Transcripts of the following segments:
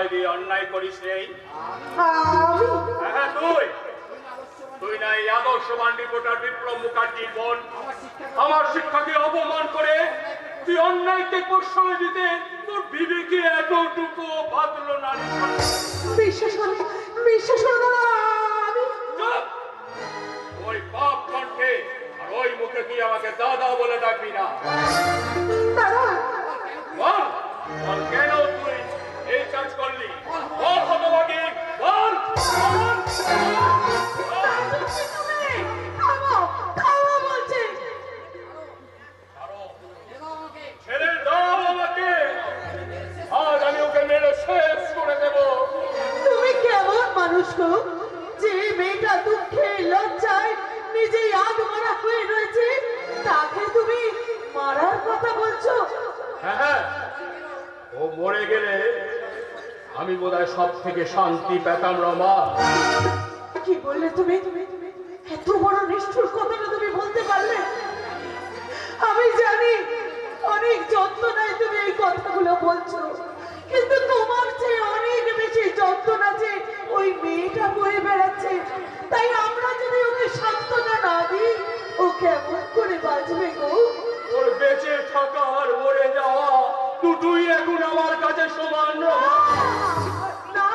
আশ্রয় দিয়ে অন্যায় করিস নেই? হ্যাঁ তুই না এই আদর্শবান রিপোর্টার বিপ্লব মুখার্জির বোন। আমার শিক্ষাকে অপমান করে তুই অন্যায়কে প্রশ্রয় দিতে তোর বিবেকে এতটুকু বাঁধলো না। বিশ্বাস করো চুপ! ওই পাপ কণ্ঠে আর ওই মুখে তুই আমাকে দাদা বলে ডাকবি না। দাদা, বল বল কেন তুই এই কাজ করলি? বল হতভাগী, বল বল। ছেড়ে দাও আমাকে, আজ আমি ওকে মেরে শেষ করে দেব। তুমি কেমন মানুষ গো, যে মেয়েটা দুঃখে লজ্জায় নিজেই আধমরা হয়ে রয়েছে, তাকে তুমি মারার কথা বলছো? হ্যাঁ, ও মরে গেলে আমি বোধহয় সব থেকে শান্তি পেতাম। রমা, কি বললে তুমি? এত বড় নিষ্ঠুর কথাটা তুমি বলতে পারলে? আমি জানি অনেক যন্ত্রণায় তুমি এই কথাগুলো বলছো, কিন্তু তোমার চেয়ে অনেক বেশি যন্ত্রণা যে ওই মেয়েটা বয়ে বেড়াচ্ছে। তাই আমরা যদি ওকে সান্ত্বনা না দিই, ও কেমন করে বাঁচবে গো? ওর বেঁচে থাকা আর মরে যাওয়া দুটোই এখন আমার কাছে সমান। না,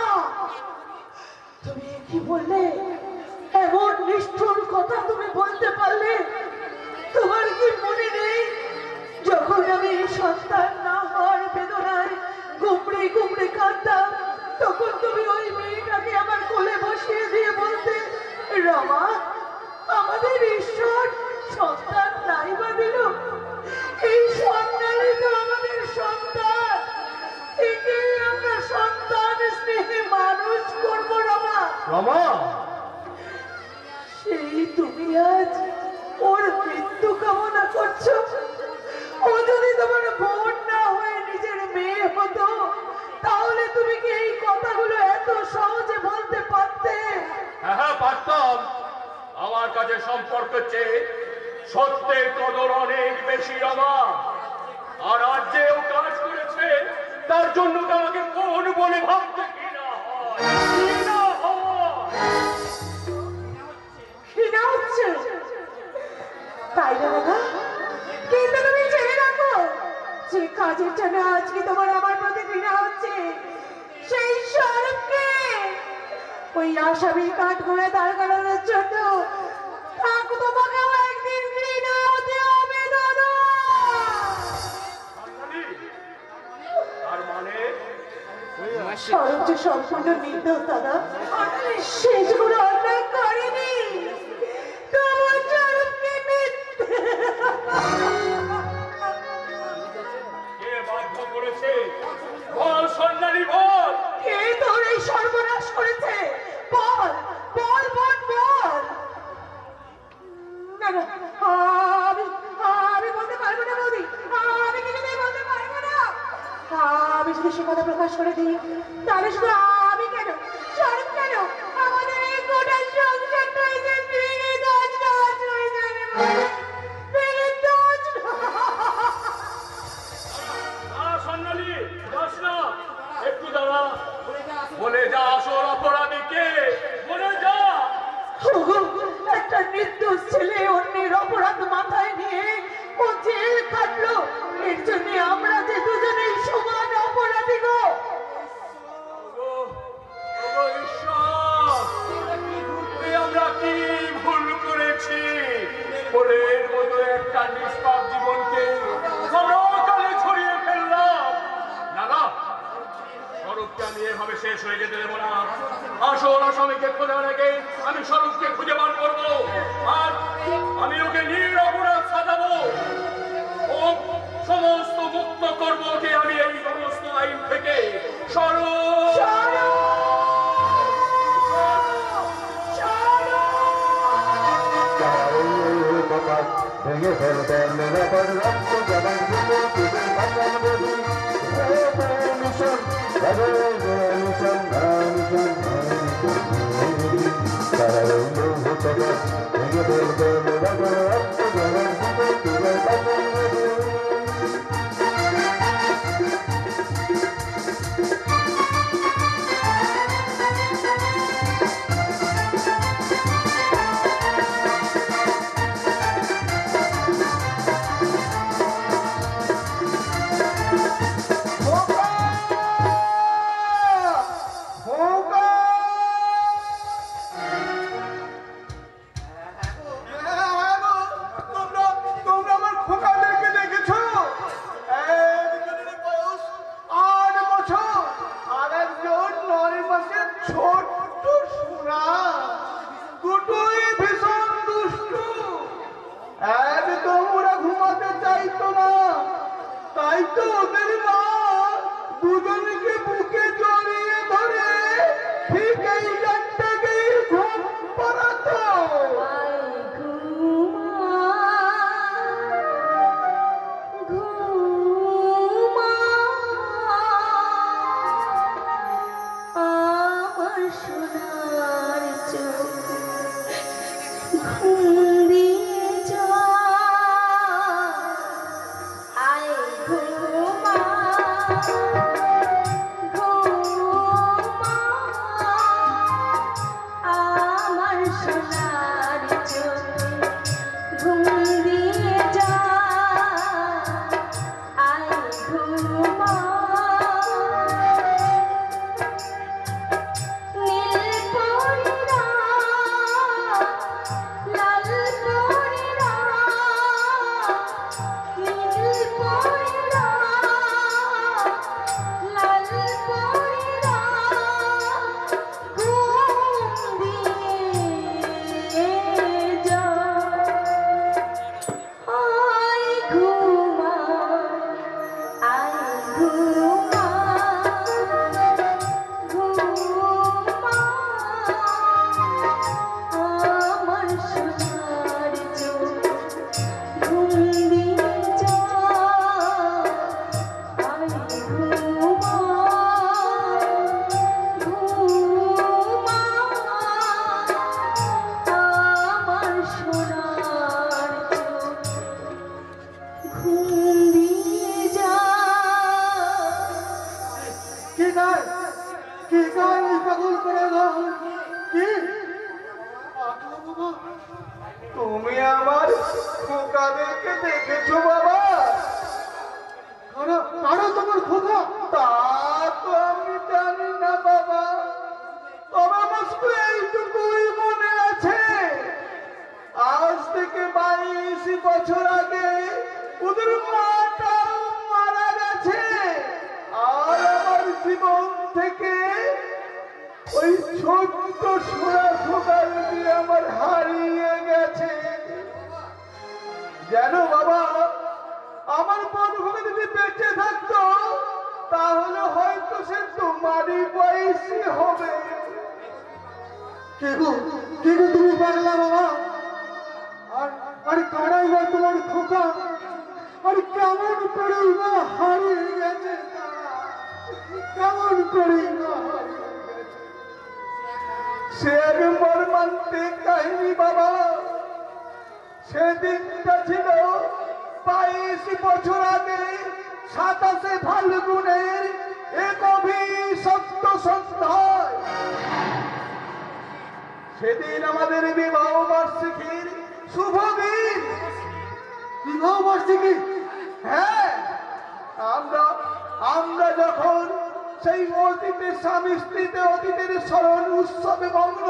তুমি কি বললে? এমন নিষ্ঠুর কথা তুমি বলতে পারলে? তোমার কি মনে নেই, যখন আমি সন্তান না হওয়ার বেদনায় গুমড়ে গুমড়ে কাঁদতাম, তখন তুমি ওই মেয়েটাকে আমার কোলে বসিয়ে দিয়ে বলতে, রমা, আমাদের ঈশ্বর সন্তান নাই বা দিল, এই সন্তানই তো আমাদের সন্তান, একেই আমরা সন্তান স্নেহে মানুষ করবো। রমা, রমা, সেই তুমি আজ ওর মৃত্যু কামনা করছো? ও যদি তোমার বোন না হয়ে নিজের মেয়ে হতো, তাহলে তুমি কি এই কথাগুলো এত সহজে বলতে পারতে? হ্যাঁ পারতাম। আমার কাছে সম্পর্কের চেয়ে সত্যের কদর অনেক বেশি। রমা, আর আজ যে ও কাজ করেছে তার জন্য তো আমাকে বোন বলে ভাবতে ঘৃণা হয়। ঘৃণা হচ্ছে? তাই না দাদা? কিন্তু তুমি জেনে রাখো, যে কাজের জন্য আজকে তোমার আমার প্রতি ঘৃণা হচ্ছে, সেই স্বরূপকে ওই আসামি কাঠ করে দাঁড় করানোর জন্য তোমাকেও একদিন ঘৃণা হতে হবে দাদা। তার মানে স্বরূপ যে সম্পূর্ণ নির্দোষ দাদা, সে যে কোনো অন্যায় করেনি। তোমার স্বরূপকে কে বাধ্য করেছে? বল সন্ন্যালী, বল। কে তোর এই সর্বনাশ করেছে? বল বল বল বল। না না, আমি বলতে পারবো না বৌদি, আমি কিছুতেই বলতে পারবো না। আমি যদি সে কথা প্রকাশ করে দিই, তাহলে শুধু আমি কেন, স্বরূপ কেন, আমাদের এই গোটা সংসারটাই যে ভেঙে তছনছ হয়ে যাবে, ভেঙে তছনছ। সন্ন্যালী, যাস না, একটু দাঁড়া। বলে যা আসল অপরাধী কে, বলে যা। একটা নির্দোষ ছেলে অন্যের অপরাধ মাথায় নিয়ে ও জেল কাটলো, এর জন্য আমরা যে দুজনেই সমান অপরাধী গো। আমরা কি ভুল করেছি? ফলের মতো একটা নিষ্পাপ জীবনকে কালে ছড়িয়ে ফেললাম। না না, স্বরূপকে আমি এভাবে শেষ হয়ে যেতে দেবো না। আসল আসামিকে খোঁজার আগে আমি স্বরূপকে খুঁজে বার করবো, আর আমি ওকে নিরপরাধ সাজাবো। ও সমস্ত মুক্ত করবো ওকে আমি এই সমস্ত আইন থেকে। স্বরূপ, ভেঙে ফেলবেন নিরাপদ রক্ত জবান দিতে তুলে বাঁচান বলি মিশন মিশন তারা রইল হতে ভেঙে ফেলবেন নিরাপদ রক্ত জবান দিতে তুলে বাঁচান বলি। সোনার চোখে ঘুম দিয়ে যা আয় ঘুমা নীল পরীরা লাল পরীরা নীল পরীরা লাল পরীরা ঘুম দিয়ে যা আয় ঘুমা ঘুমা আমার সোনার চোখ ঘুম দিয়ে যা আয় ঘুমা ঘুমা আমার সোনার চোখ ঘুম দিয়ে যা কি গায় কি গায় ওই পাগল করে গায় কি তুমি আমার খোকাদেরকে দেখেছো বাবা? কারো তোমার খোকা তা তো আমি জানি না বাবা, তবে আমার শুধু এইটুকুই মনে আছে, আজ থেকে 22 বছর আগে ওদের মাটাও মারা গেছে, আর আমার জীবন থেকে ওই ছোট্ট সোনা খোকাটি আমার হারিয়ে গেছে। জানো বাবা, আমার বড় খোকা যদি বেঁচে থাকতো তাহলে হয়তো সে তোমারই বয়সী হবে। কে গো তুমি পাগলা বাবা আর আর কারাই বা তোমার খোকা আর কেমন করে বা হারিয়ে গেছে তারা? কেমন করে বা হারিয়ে গেছে? সে এক মর্মান্তিক কাহিনী বাবা। সেদিনটা ছিল 22 বছর আগে 27 ফাল্গুনের এক অভিশপ্ত সন্ধ্যায়। সেদিন আমাদের বিবাহ বার্ষিকীর শুভ দিন। বিবাহ বার্ষিকী? হ্যাঁ, আমরা যখন সেই অতীতের স্বামী স্ত্রীতে অতীতের স্মরণ উৎসবে মগ্ন,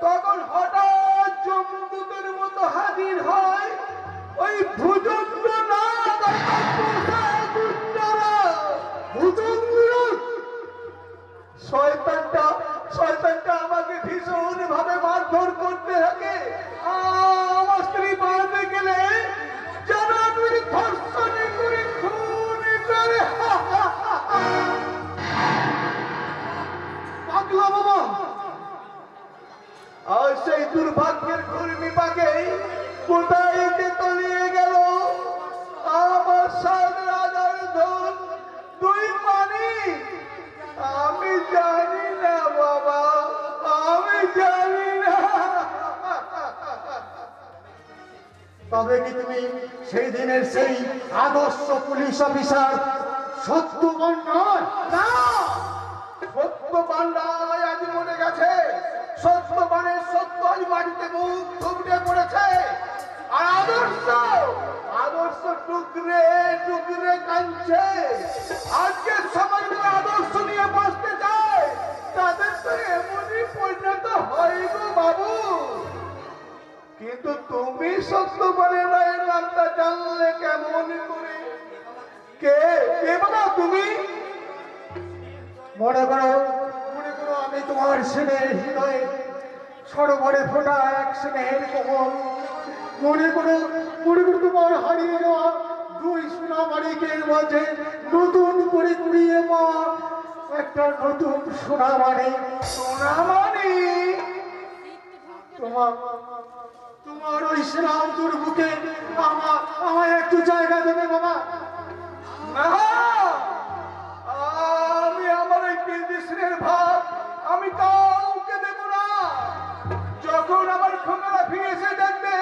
তখন হঠাৎ জমদূতের মতো হাজির হয় ওই ভুজঙ্গ নাগ আর তার পোষা গুন্ডারা। শয়তানটা আমাকে ভীষণ ভাবে মারধর করতে থাকে। আমার স্ত্রী বাড়াতে গেলে যেন আমি ধর্ষণ করে খুন করে। পাগলা বাবা আর সেই দুর্ভাগ্যের ঘূর্ণি পাকে কোথায় যে তলিয়ে গেল আমার 7 রাজার ধন 2 মানিক। আমি জানি না বাবা, আমি জানি না। তবে কি তুমি সেই দিনের সেই আদর্শ পুলিশ অফিসার সত্যবান নয়? না, সত্যবান নয়, আজ মনে গেছে। সত্যবানের সত্য আজ মাটিতে মুখ থুবড়ে পড়েছে। আর আদর্শ টুকরে টুকরে কাঁদছে। আজকে সমাজ যারা আদর্শ নিয়ে বসতে চায় তাদের তো এমনই পরিণত হয় গো বাবু। কিন্তু তুমি সত্যবানের মায়ের নামটা জানলে কেমন করে? কে কে বাবা তুমি? মনে করো আমি তোমার স্নেহের হৃদয়ে সরোবরে ফোটা এক স্নেহের কোমল। মনে করো তোমার হারিয়ে যাওয়া 2 সোনামানিকের মাঝে নতুন করে কুড়িয়ে পাওয়া একটা নতুন সোনামানিক। সোনামানিক? তোমার ওই শ্রীরামপুর বুকে আমায় একটু জায়গা দেবে বাবা? না, আমি আমার এই কৃষ্ণের ভাব আমি কাউকে দেব না। যখন আমার খোকারা ফিরে এসে দেখবে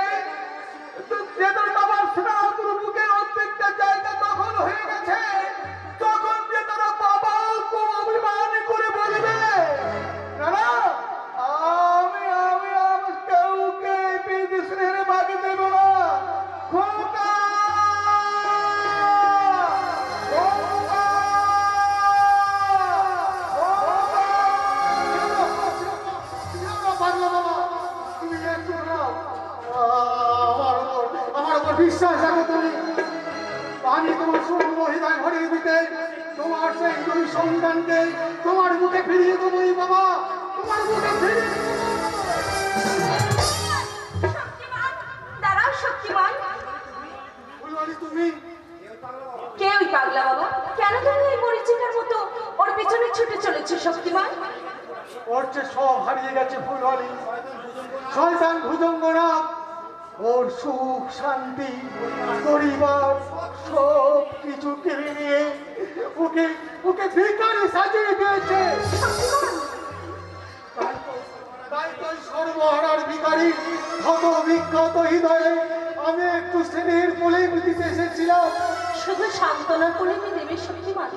যে তোর বাবার শ্রীরামপুর বুকের অর্ধেকটা জায়গা দখল হয়ে গেছে, তখন যে তারা বাবাকে অভিমান করে বলবে না না, আমি আমার বিশ্বাস রাখো তুমি, আমি তোমার সুন্দর হৃদয় ভরিয়ে দিতে তোমার সেই দুই সন্তানকে তোমার মুখে ফিরিয়ে দেবোই বাবা, তোমার মুখে ফিরিয়ে দেবো। শক্তিমান, দাঁড়াও শক্তিমান। ফুলবাড়ি তুমি কে ওই পাগলা বাবা? কেন তুমি এই মরিচিকার মতো ওর পিছনে ছুটে চলেছো শক্তিমান? ওর যে সব হারিয়ে গেছে ফুলবাড়ি, শয়তান ভুজঙ্গনাথ ওর সুখ শান্তি পরিবার সব কিছু কেড়ে নিয়ে ওকে ওকে ভিখারি সাজিয়ে দিয়েছে। তাই তো ওই সর্বহারার ভিখারি ক্ষত বিক্ষত হৃদয়ে আমি একটু স্নেহের কোলে দিতে এসেছিলাম। শুধু সান্ত্বনার কোলে কি দেবে শক্তিমান?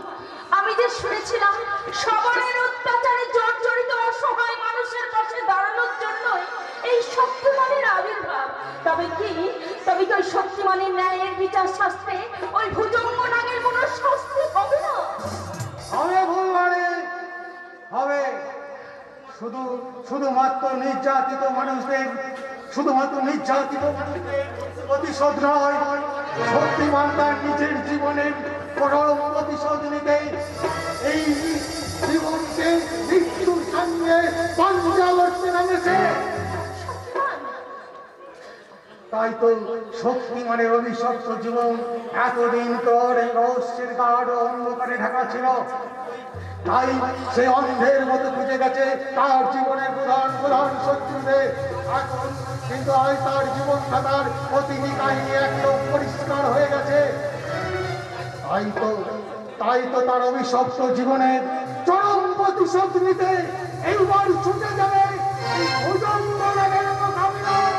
আমি যে শুনেছিলাম সবরের অত্যাচারে জর্জরিত অসহায় মানুষের পাশে দাঁড়ানোর জন্যই এই শক্তিমানের আবির্ভাব। তবে কি ওই শক্তিমানের ন্যায়ের বিচার শাস্ত্রে ওই ভুজঙ্গ নাগের কোনো শাস্তি হবে না? হবে ফুলবাড়ি হবে। শুধুমাত্র নির্যাতিত মানুষদের প্রতিশোধ নয়, শক্তিমান তার নিজের জীবনের পরম প্রতিশোধ নিতে এই জীবনকে মৃত্যুর সঙ্গে পাঞ্জা লড়তে নামেছে। তাই তো শক্তিমানের অভিশপ্ত জীবন এতদিন পর এই রহস্যের গাঢ় অন্ধকারে ঢাকা ছিল। তাই সে অন্ধের মতো খুঁজে গেছে তার জীবনের প্রধান শত্রুদের। এখন কিন্তু আজ তার জীবন খাতার প্রতিটি কাহিনী একদম পরিষ্কার হয়ে গেছে। তাই তো তার অভিশপ্ত জীবনের চরম প্রতিশোধ নিতে এইবার ছুটে যাবে এই ভুজঙ্গ নাগের মোকাবিলায়।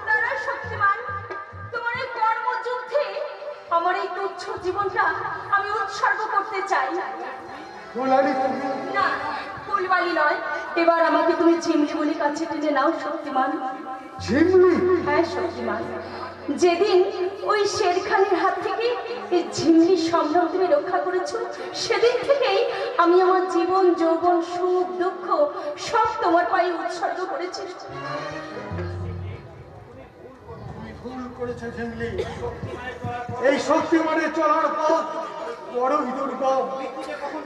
দাঁড়াও শক্তিমান, তোমার এই কর্মযুদ্ধে আমার এই তুচ্ছ জীবনটা আমি উৎসর্গ করতে চাই। ফুলবাড়ি তুমি না, ফুলবাড়ি নয়, এবার আমাকে তুমি ঝিমলি বলে কাছে টেনে নাও শক্তিমান। ঝিমলি? হ্যাঁ শক্তিমান, যেদিন ওই শেরখানের হাত থেকে এই ঝিমলি সম্ভ্রম তুমি রক্ষা করেছো, সেদিন থেকেই আমি আমার জীবন যৌবন সুখ দুঃখ সব তোমার পায়ে উৎসর্গ করেছি। ভুল করেছে ঝিমলি। এই শক্তিমানের চলার পথ বড়ই দুর্গম।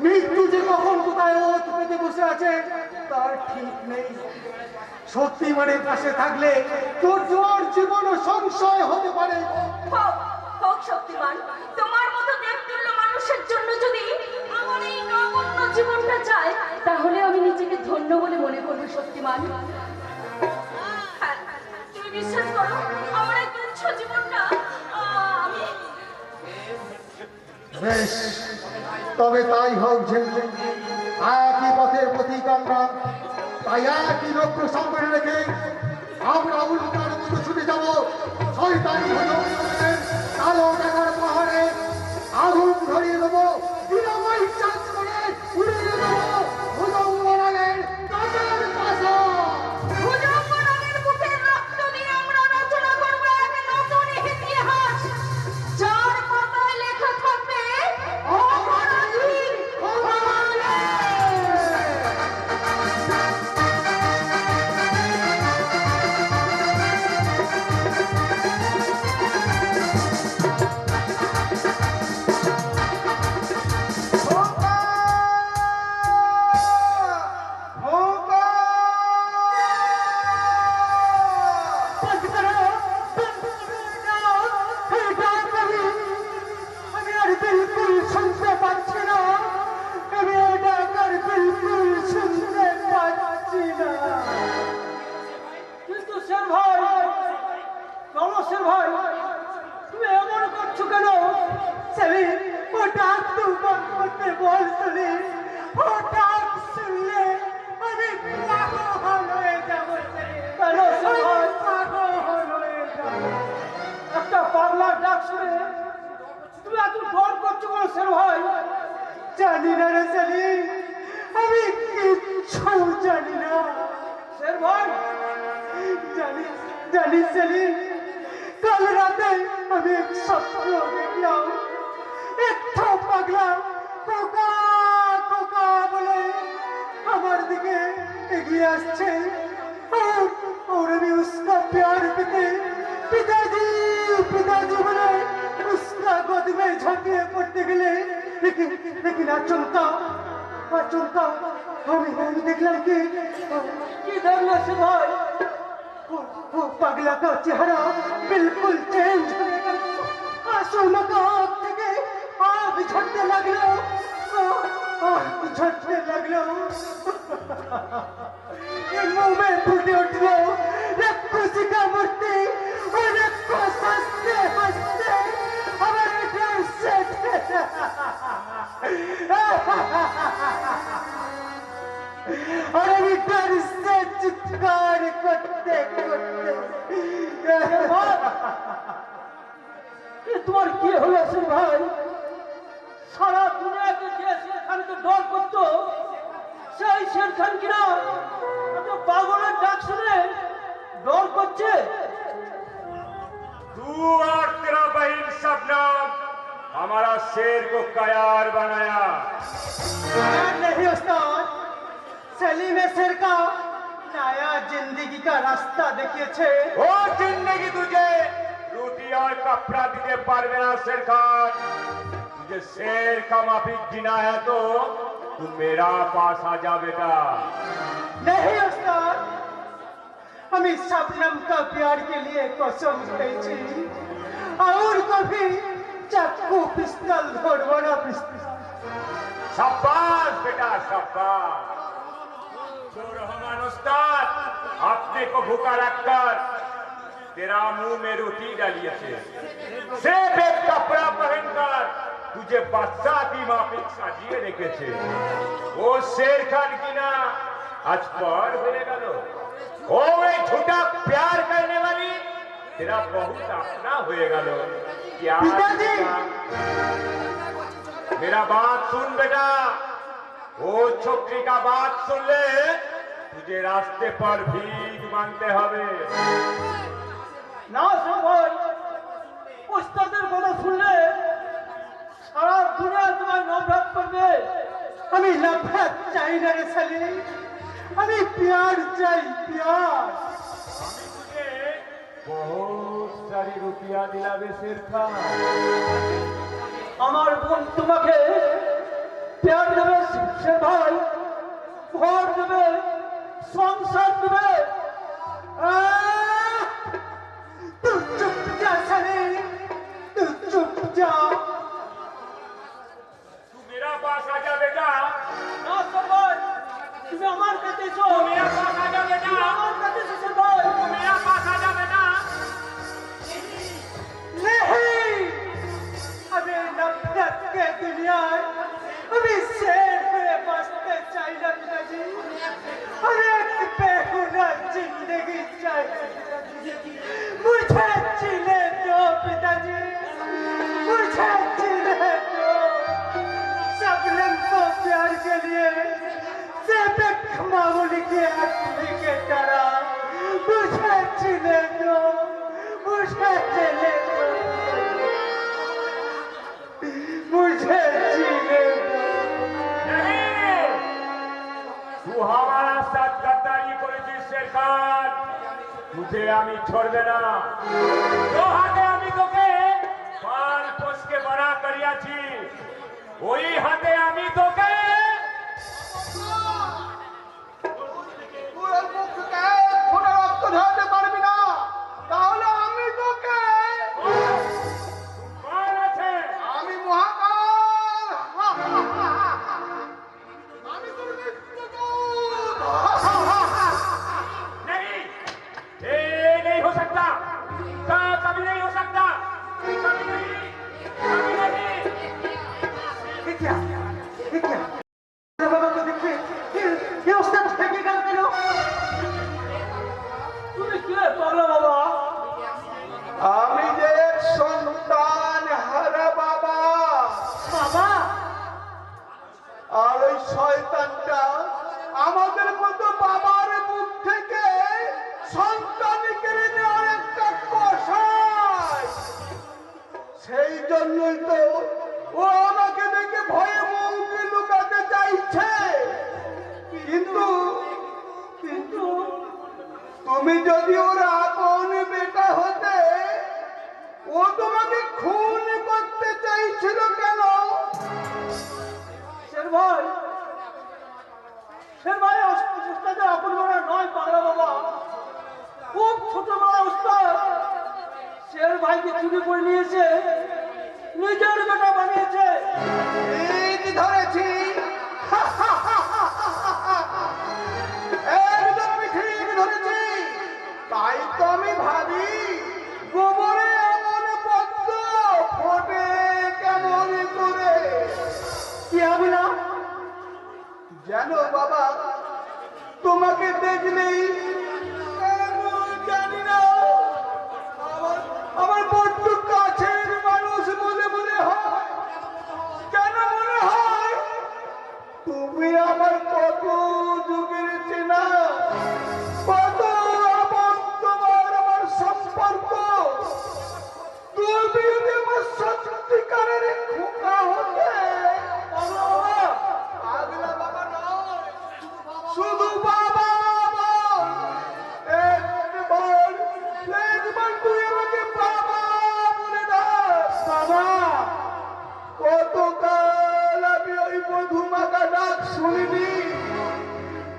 মৃত্যু যে কখন কোথায় ওত পেতে বসে আছে তার ঠিক নেই। শক্তিমানের পাশে থাকলে তোর জীবনও সংশয় হতে পারে। হোক হোক শক্তিমান, তোমার মতো দেবতুল্য মানুষের জন্য যদি আমার এই নগণ্য জীবনটা যায়, তাহলে আমি নিজেকে ধন্য বলে মনে করবো শক্তিমান। হ্যাঁ, তুমি বিশ্বাস করো আমার এই তুচ্ছ জীবনটা আমি বেশ, তবে তাই হোক ঝিমলি। একই পথের প্রতীক আমরা, তাই একই লক্ষ্য সামনে রেখে আমরা উল্কার মতো ছুটে যাব শয়তানি ভুজঙ্গের কালো টাকার পাহাড়ে। আগুন ধরিয়ে দেবো, দিনময় চাঁদ করে উড়িয়ে দেবো ভুজঙ্গ নাগের কাঁটার পাশা। ভুজঙ্গ নাগের বুকের রক্ত দিয়ে আমরা রচনা করবো এক নতুন ইতিহাস, যার পাতায় লেখা থাকবে অপরাধীর অপরাধী। আমি আর বিলকুল শুনতে পাচ্ছি না, আমি এটা আর বিলকুল শুনতে পাচ্ছি না। কিন্তু শের ভাই, চলো শের ভাই, তুমি এমন করছো কেন? সেলি, ও ডাক তো বন্ধ করতে বল সেলি। ও ডাক শুনলে আমি পাগল হয়ে যাবো সেলি। কেন শের ভাই পাগল হয়ে যাবো? একটা পাগলার ডাক শুনে তুমি এত ডর করছো কেন শের ভাই? জানি না রে সেলি, আমি কিচ্ছু জানি না শের ভাই। জানি সেলি, কাল রাতে আমি এক স্বপ্ন দেখলাম। একটা পাগলা কোকা কোকা বলে আমার দিকে এগিয়ে আসছে। और अभी उसका प्यार पिताजी लेकिन अचंता अचंता আমি দেখলাম কি দেখলে সে ভাই? वो पगला का चेहरा बिल्कुल चेंज हो गया आंसू आँख থেকে आग झड़ने लगलो आग झड़ने लगलो ये मुंह में फूटे उठलो खुशी का मूर्ति और हंसते हंसते हमारे डर से और अभी डर से चित्कार करते करते তোমার কি হলো সে ভাই? সারা দুনিয়াকে যে শেরখানকে ডর করতো সেই শেরখান কিনা পাগলের ডাক শুনে ডর করছে। तू और तेरा बहन शबनम हमारा शेर को कयार बनाया। नहीं उस्ताद सलीम शेर का नया जिंदगी का रास्ता देखिए छे वो जिंदगी तुझे रोटी और कपड़ा दीजिए पारवेना शेर खान। तुझे शेर का माफिक गिना है तो तू मेरा पास आ जा बेटा। नहीं उस्ताद हम इस शबनम का प्यार के लिए कसम खाई और कभी चाकू पिस्तल धोड़वाना पिस्तल शाबाश बेटा शाबाश। जो रहमान उस्ताद अपने को भूखा रखकर तेरा मुंह में रोटी डालिए थे सिर्फ एक कपड़ा पहनकर तुझे बादशाह की माफिक साजिए रेखे थे वो शेर खान की ना आज पर होने गलो ओ वे झूठा प्यार करने वाली तेरा बहुत अपना होएगा लो क्या पिताजी! मेरा बात सुन बेटा वो छोकरी का बात सुन ले तुझे रास्ते पर भीख मांगते हवे না সে ভাই, উস্তাদের কথা শুনলে সারা দুনিয়া তোমার নফরত করবে। हमें नफरत चाहिए ना रे सलीम हमें प्यार चाहिए प्यार আমি तुझे बहुत सारी रुपया दिलावे शेर खान। আমার বোন তোমাকে প্যার দেবে সে ভাই, ঘর দেবে, সংসার দেবে। तू चुप जा सलीम तू चुप जा तू मेरा पास आ जा बेटा না সে ভাই, তুমি আমার কাছে এসো। मेरा पास आ जा बेटा আমার কাছে এসো সে ভাই। मेरा पास आ जा बेटा नहीं हमें नफरत के दुनिया हमें शेर में बसते चाहिए ना पिताजी हमें एक बेगुनाह जिंदगी चाहिए मुझे जीने दो पिताजी मुझे जीने दो शबनम को प्यार के लिए सिर्फ एक मामूली के आदमी के तरह मुझे जीने दो मुझे जीने दो मुझे जीने दो नहीं तू हमारा साथ गद्दारी করেছিস शेर खान तुझे আমি छोड़বে না তো হাতে আমি তোকে পাল পোষকে বড় করিয়াছি ওই হাতে আমি তোকে পুরো মুখকে পুরো রক্ত ঝরাতে পারবি না তাহলে আমি তোকে কর আছে আমি মহাকাল আমি তোর মৃত্যুদূত नहीं ये नहीं हो सकता कभी नहीं हो सकता कभी नहीं कभी नहीं ये क्या बाबा को देखिए ये उस्ताद फेंके गल केन তুমি কে পাগলা বাবা? আমি যে সন্তান হারা বাবা বাবা আর ওই শয়তানটা আমাদের মতো বাবার মুখ থেকে সন্তান কেড়ে নেওয়ার একটা কষায় সেই জন্যই তো ও আমাকে দেখে ভয়ে মুখে লুকাতে চাইছে কিন্তু কিন্তু তুমি যদি ওর আপন বেটা হতে ও তোমাকে খুন করতে চাইছিল কেন ভাই উস্তাদের আপন বড় নয় পাগলা বাবা, খুব ছোটবেলা উস্তাদ শের ভাইকে চুরি করে নিয়েছে, নিজের বেটা বানিয়েছে। ঠিক ধরেছি, একদম আমি ঠিক ধরেছি। তাই তো আমি ভাবি গোবরে এমন পদ্ম ফোটে কেমন করে। কি হবে না যেন বাবা তোমাকে দেখলেই এমন জানি না আমার বড্ড কাছের মানুষ বলে মনে হয়। কেন মনে হয় তুমি আমার কত যুগের চেনা, কত আমার তোমার আমার সম্পর্ক। তুমি যদি আমার সত্যিকারের খোকা হতে, পাগলা বাবা নয়, শুধু বাবা বল। একবার তুই আমাকে বাবা বলে ডাক। বাবা, কতকাল আমি ওই মধুমাখা ডাক শুনিনি।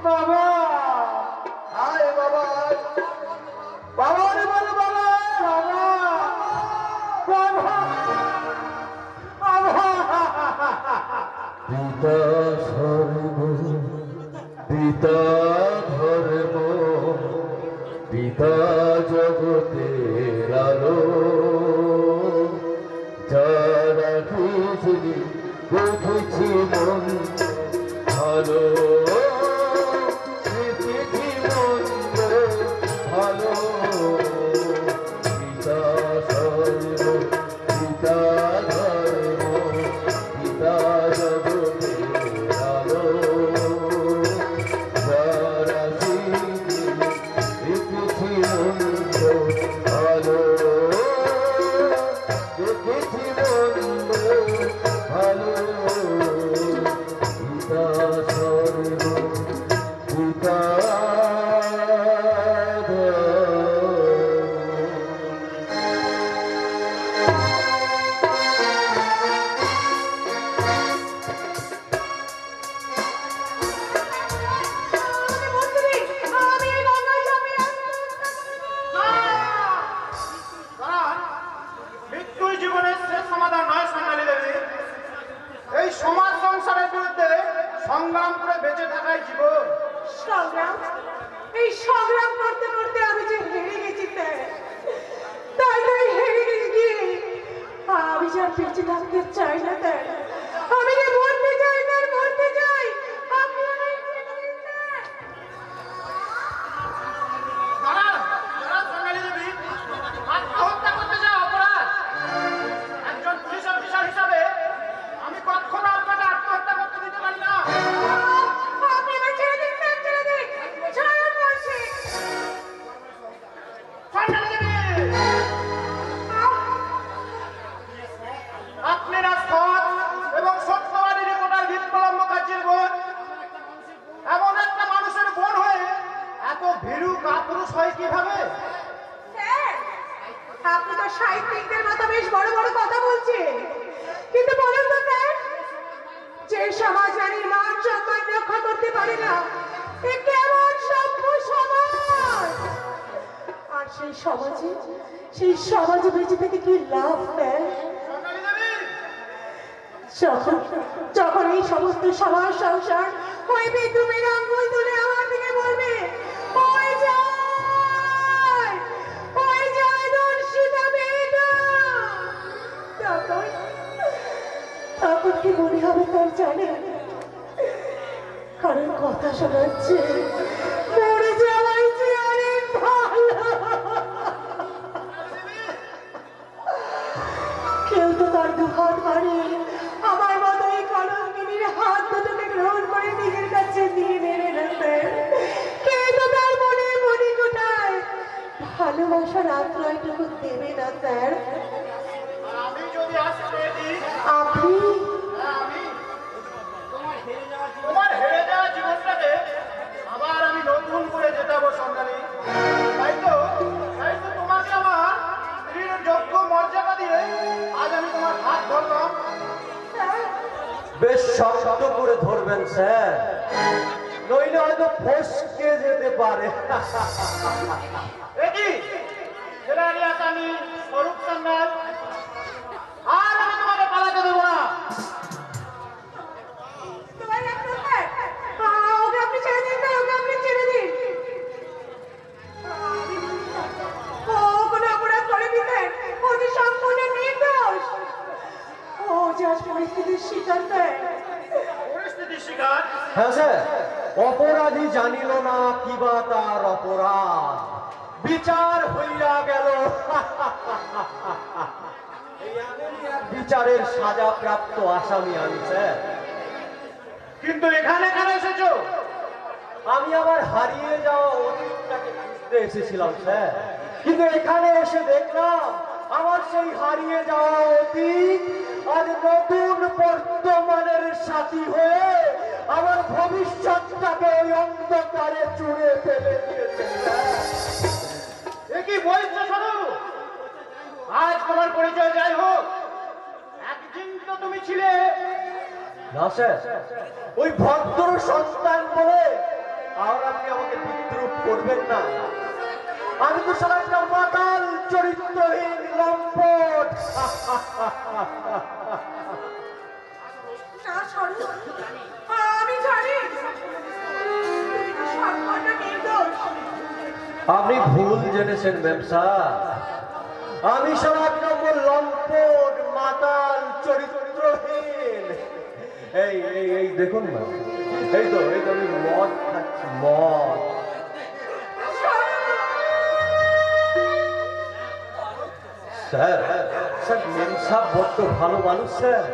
বাবা, আয় বাবা, বাবা রে বলো বাবা, বাবা, বাবা, বাবা। পিতা সর্ব পিতা ধর্ম পিতা জগতের আলো, যারা খিচুড়ি দেখেছি মন ভালো, দেখেছি মন্দ ভালো। পিতা সর্ব পিতা ধর্ম পিতা জগতের আলো, যারা দেখেছি মন্দ ভালো, দেখেছি মন্দ ভালো। পিতা সর্ব পিতা মৃত্যুই জীবনের শেষ সমাধান নয় সোনালী দেবী। এই সমাজ সংসারের বিরুদ্ধে সংগ্রাম করে বেঁচে থাকাই জীবন। সংগ্রাম, এই সংগ্রাম করতে করতে আমি যে হেরে গেছি, তাই তাই হেরে গেছি। আমি যা বেঁচে থাকতে চাই না, তাই আমি যে মরতে চাই না, মরতে চাই। আপনি আমায় ছেড়ে দিন, স্যার। সোনালী দেবী, আত্মহত্যা করতে যাওয়া অপরাধ। একজন পুলিশ অফিসার হিসাবে আমি কখনো আপনাকে আত্মহত্যা করতে দিতে পারি না। আপনি আমায় ছেড়ে দিন, স্যার, ছেড়ে দিন। ছাড়ুন বলছি। সোনালী দেবী, আপনি না সৎ এবং সত্যবাদী রিপোর্টার বিপ্লব মুখার্জির বোন। এমন একটা মানুষের বোন হয়ে এত ভীরু কাপুরুষ হয় কিভাবে? স্যার, আপনি তো সাহিত্যিকদের মতো বেশ বড় বড় কথা বলছেন, কিন্তু বলুন তো স্যার, যে সমাজ নারীর মান সম্মান রক্ষা করতে পারে না, এ কেমন সভ্য সমাজ? আর সেই সমাজে বেঁচে থেকে কি লাভ, স্যার? সোনালী দেবী, যখন এই সমস্ত সমাজ সংসার ওই বিদ্রুপের আঙ্গুল তুলে আমার দিকে বলবে, ওই যায় দর্শিতা মেয়েটা, তখন কি মনে হবে তার জানেন? কারণ কথা শোনাচ্ছে মরে যাওয়াই যে অনেক ভালো। কেউ তো তার দুহাত বাড়িয়ে আমার মতো এই কলঙ্কিনীর হাত দুটোকে গ্রহণ করে নিজের কাছে নিয়ে নেবে না, স্যার। কেউ তো তার মনে মনে কোটায় ভালোবাসার আশ্রয়টুকু দেবে না, স্যার। আর আমি যদি আশ্রয় দিই, আপনি আমি তোমার হেরে যাওয়া জীবনটাকে আবার আমি নতুন করে জেতাবো সোনালী। তাই তো তোমাকে আমার স্ত্রীর যোগ্য মর্যাদা দিয়ে আজ আমি তোমার হাত ধরলাম। বেশ শক্ত করে করবেন স্যার, নইলে হয়তো ফসকে যেতে পারে। একই জেলারি আসামি স্বরূপ সান্যাল, আর আমি তোমাকে পালাতে দেবো না। ওকে আপনি ছেড়ে দিন না, ওকে আপনি ছেড়ে দিন। ও কোনো অপরাধ করেনি স্যার, ও যে সম্পূর্ণ নির্দোষ। ও যে আজ পরিস্থিতির শিকার স্যার। পরিস্থিতির শিকার? হ্যাঁ স্যার, অপরাধী জানিল না কিবা তার অপরাধ, বিচার হইয়া গেল। এই আমিই এক বিচারের সাজা প্রাপ্ত আসামি আমি স্যার। কিন্তু এখানে কেন এসেছো? আমি আমার হারিয়ে যাওয়া অতীতটাকে খুঁজতে এসেছিলাম স্যার, কিন্তু এখানে এসে দেখলাম আমার সেই হারিয়ে যাওয়া অতীত আজ নতুন বর্তমানের সাথী হয়ে আমার ভবিষ্যৎটাকে ওই অন্ধকারে চুড়ে ফেলে দিয়েছে স্যার। এ কি বলছো শুধু? আজ তোমার পরিচয় যাই হোক, একদিন তো তুমি ছিলে। না স্যার, ওই ভদ্র সন্তান বলে আর আপনি আমাকে বিদ্রুপ করবেন না। আমি তো সারা একটা মাতাল চরিত্রহীন লম্পট। না স্বরূপ, আমি জানি তুমি তো সম্পূর্ণ নির্দোষ। আপনি ভুল জেনেছেন ব্যবসা। আমি সারা নম্বর লম্পট মাতাল চরিত্রহীন। এই এই এই দেখুন না, এই তো আমি মদ খাচ্ছি, মদ। স্যার স্যার মেম সাহেব বড্ড ভালো মানুষ স্যার।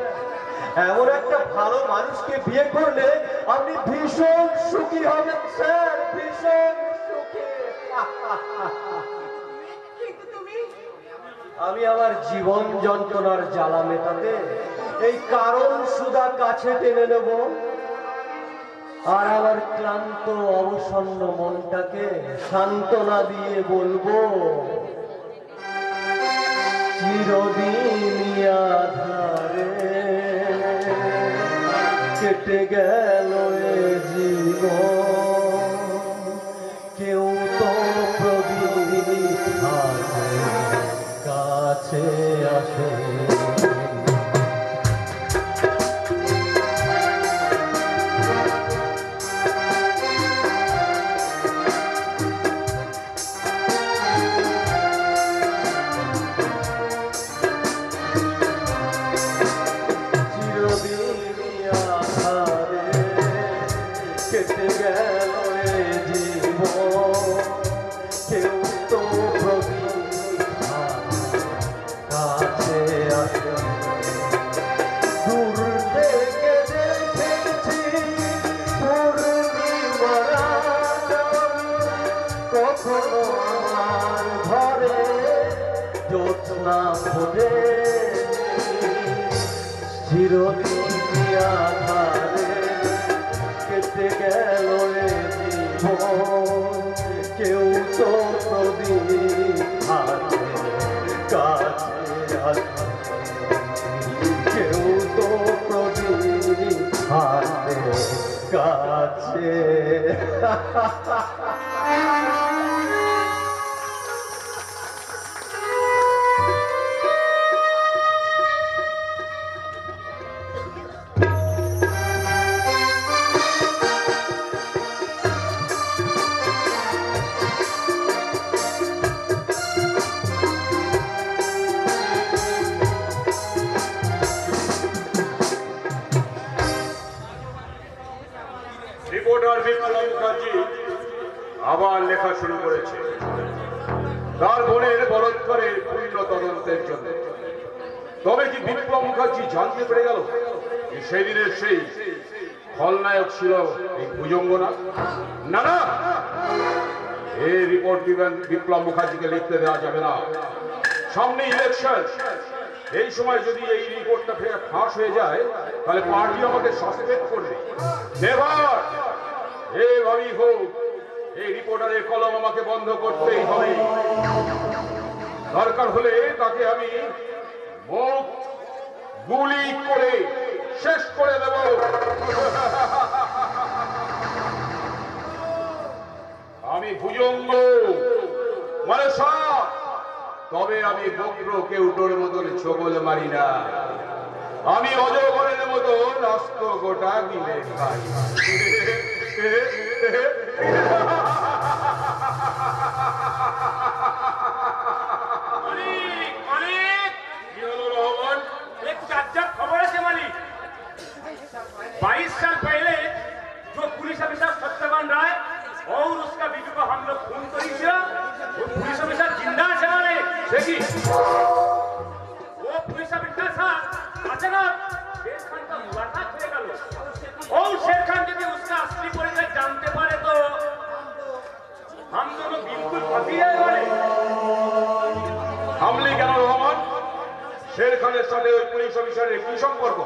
এমন একটা ভালো মানুষকে বিয়ে করলে আপনি ভীষণ সুখী হবেন স্যার, ভীষণ সুখী। কিন্তু তুমি আমি আমার জীবন যন্ত্রণার জ্বালা মেটাতে এই কারণ সুদা কাছে টেনে নেব, আর আমার ক্লান্ত অবসন্ন মনটাকে সান্ত্বনা দিয়ে বলবো, চিরদিন আধারে কেটে গেল এ জীবন, কেউ তো প্রদীপ হাতে কাছে আসে। কেটে গেল এ জীবন, কেউ তো প্রদীপ কাছে আসে। দূর থেকে দেখেছি পূর্ণিমারা, কখনো আমার ঘরে জ্যোৎস্না ফোটে, চিরদিন আধারে কেটে গেল এ জীবন, কেউ তো প্রদীপ হাতে কাছে আসে, কেউ তো প্রদীপ হাতে কাছে। রিপোর্টার বিপ্লব মুখার্জি আবার লেখা শুরু করেছে তার বোনের বলৎকারের পূর্ণ তদন্তের জন্য। তবে কি বিপ্লব মুখার্জি জানতে পেরে গেল যে সেই দিনের সেই খলনায়ক ছিল এই ভুজঙ্গনা? না না, এই রিপোর্ট বিপ্লব মুখার্জিকে লিখতে দেওয়া যাবে না। সামনে ইলেকশন, এই সময় যদি এই রিপোর্টটা ফাঁস হয়ে যায় তাহলে পার্টি আমাকে সাসপেন্ড করবে। নেভার, এভাবেই হোক এই রিপোর্টারের কলম আমাকে বন্ধ করতেই হবে। দরকার হলে তাকে আমি মুখ গুলি করে শেষ করে দেব। আমি ভুজঙ্গ মানে সাপ, তবে আমি বক্র কেউটোর মতন ছগল মারি না। আমি অজগরের মতন অস্ত গোটা গিলে খাই। কি হলো রহমান? एक ताजा खबर है मालिक। 22 साल पहले जो पुलिस ऑफिसर सत्यवान राय और उसका बीवी को हम लोग खून करी थी, वो पुलिस ऑफिसर जिंदा है मालिक। দেখি वो पुलिस ऑफिसर था अचानक शेर खान का मुलाकात हो गया और शेर खान यदि उसका असली परिचय जानते पारे तो हम दोनों बिल्कुल फंसी जाए मालिक। থামলি কেন রহমান? শের খানের সাথে ওই পুলিশ অফিসারের কি সম্পর্ক?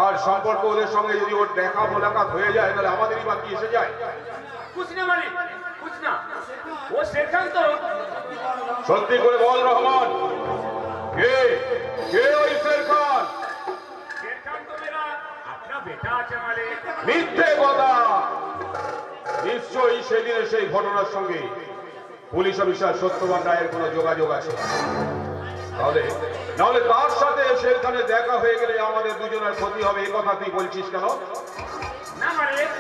আর সম্পর্ক ওদের সঙ্গে যদি ওর দেখা মোলাকাত হয়ে যায় তাহলে আমাদেরই বাকি এসে যায়। कुछ ना मालिक, कुछ ना। वो शेर खान तो সত্যি করে বল রহমান, কে কে ওই শের খান? शेर खान तो मेरा अपना बेटा है मालिक। মিথ্যে কথা। নিশ্চয়ই সেদিনের সেই ঘটনার সঙ্গে পুলিশ অফিসার সত্যবান রায়ের কোনো যোগাযোগ আছে। নাহলে তার সাথে শের খানের দেখা হয়ে গেলে আমাদের দুজনের ক্ষতি হবে, এই কথা তুই বলছিস কেন? না মালিক,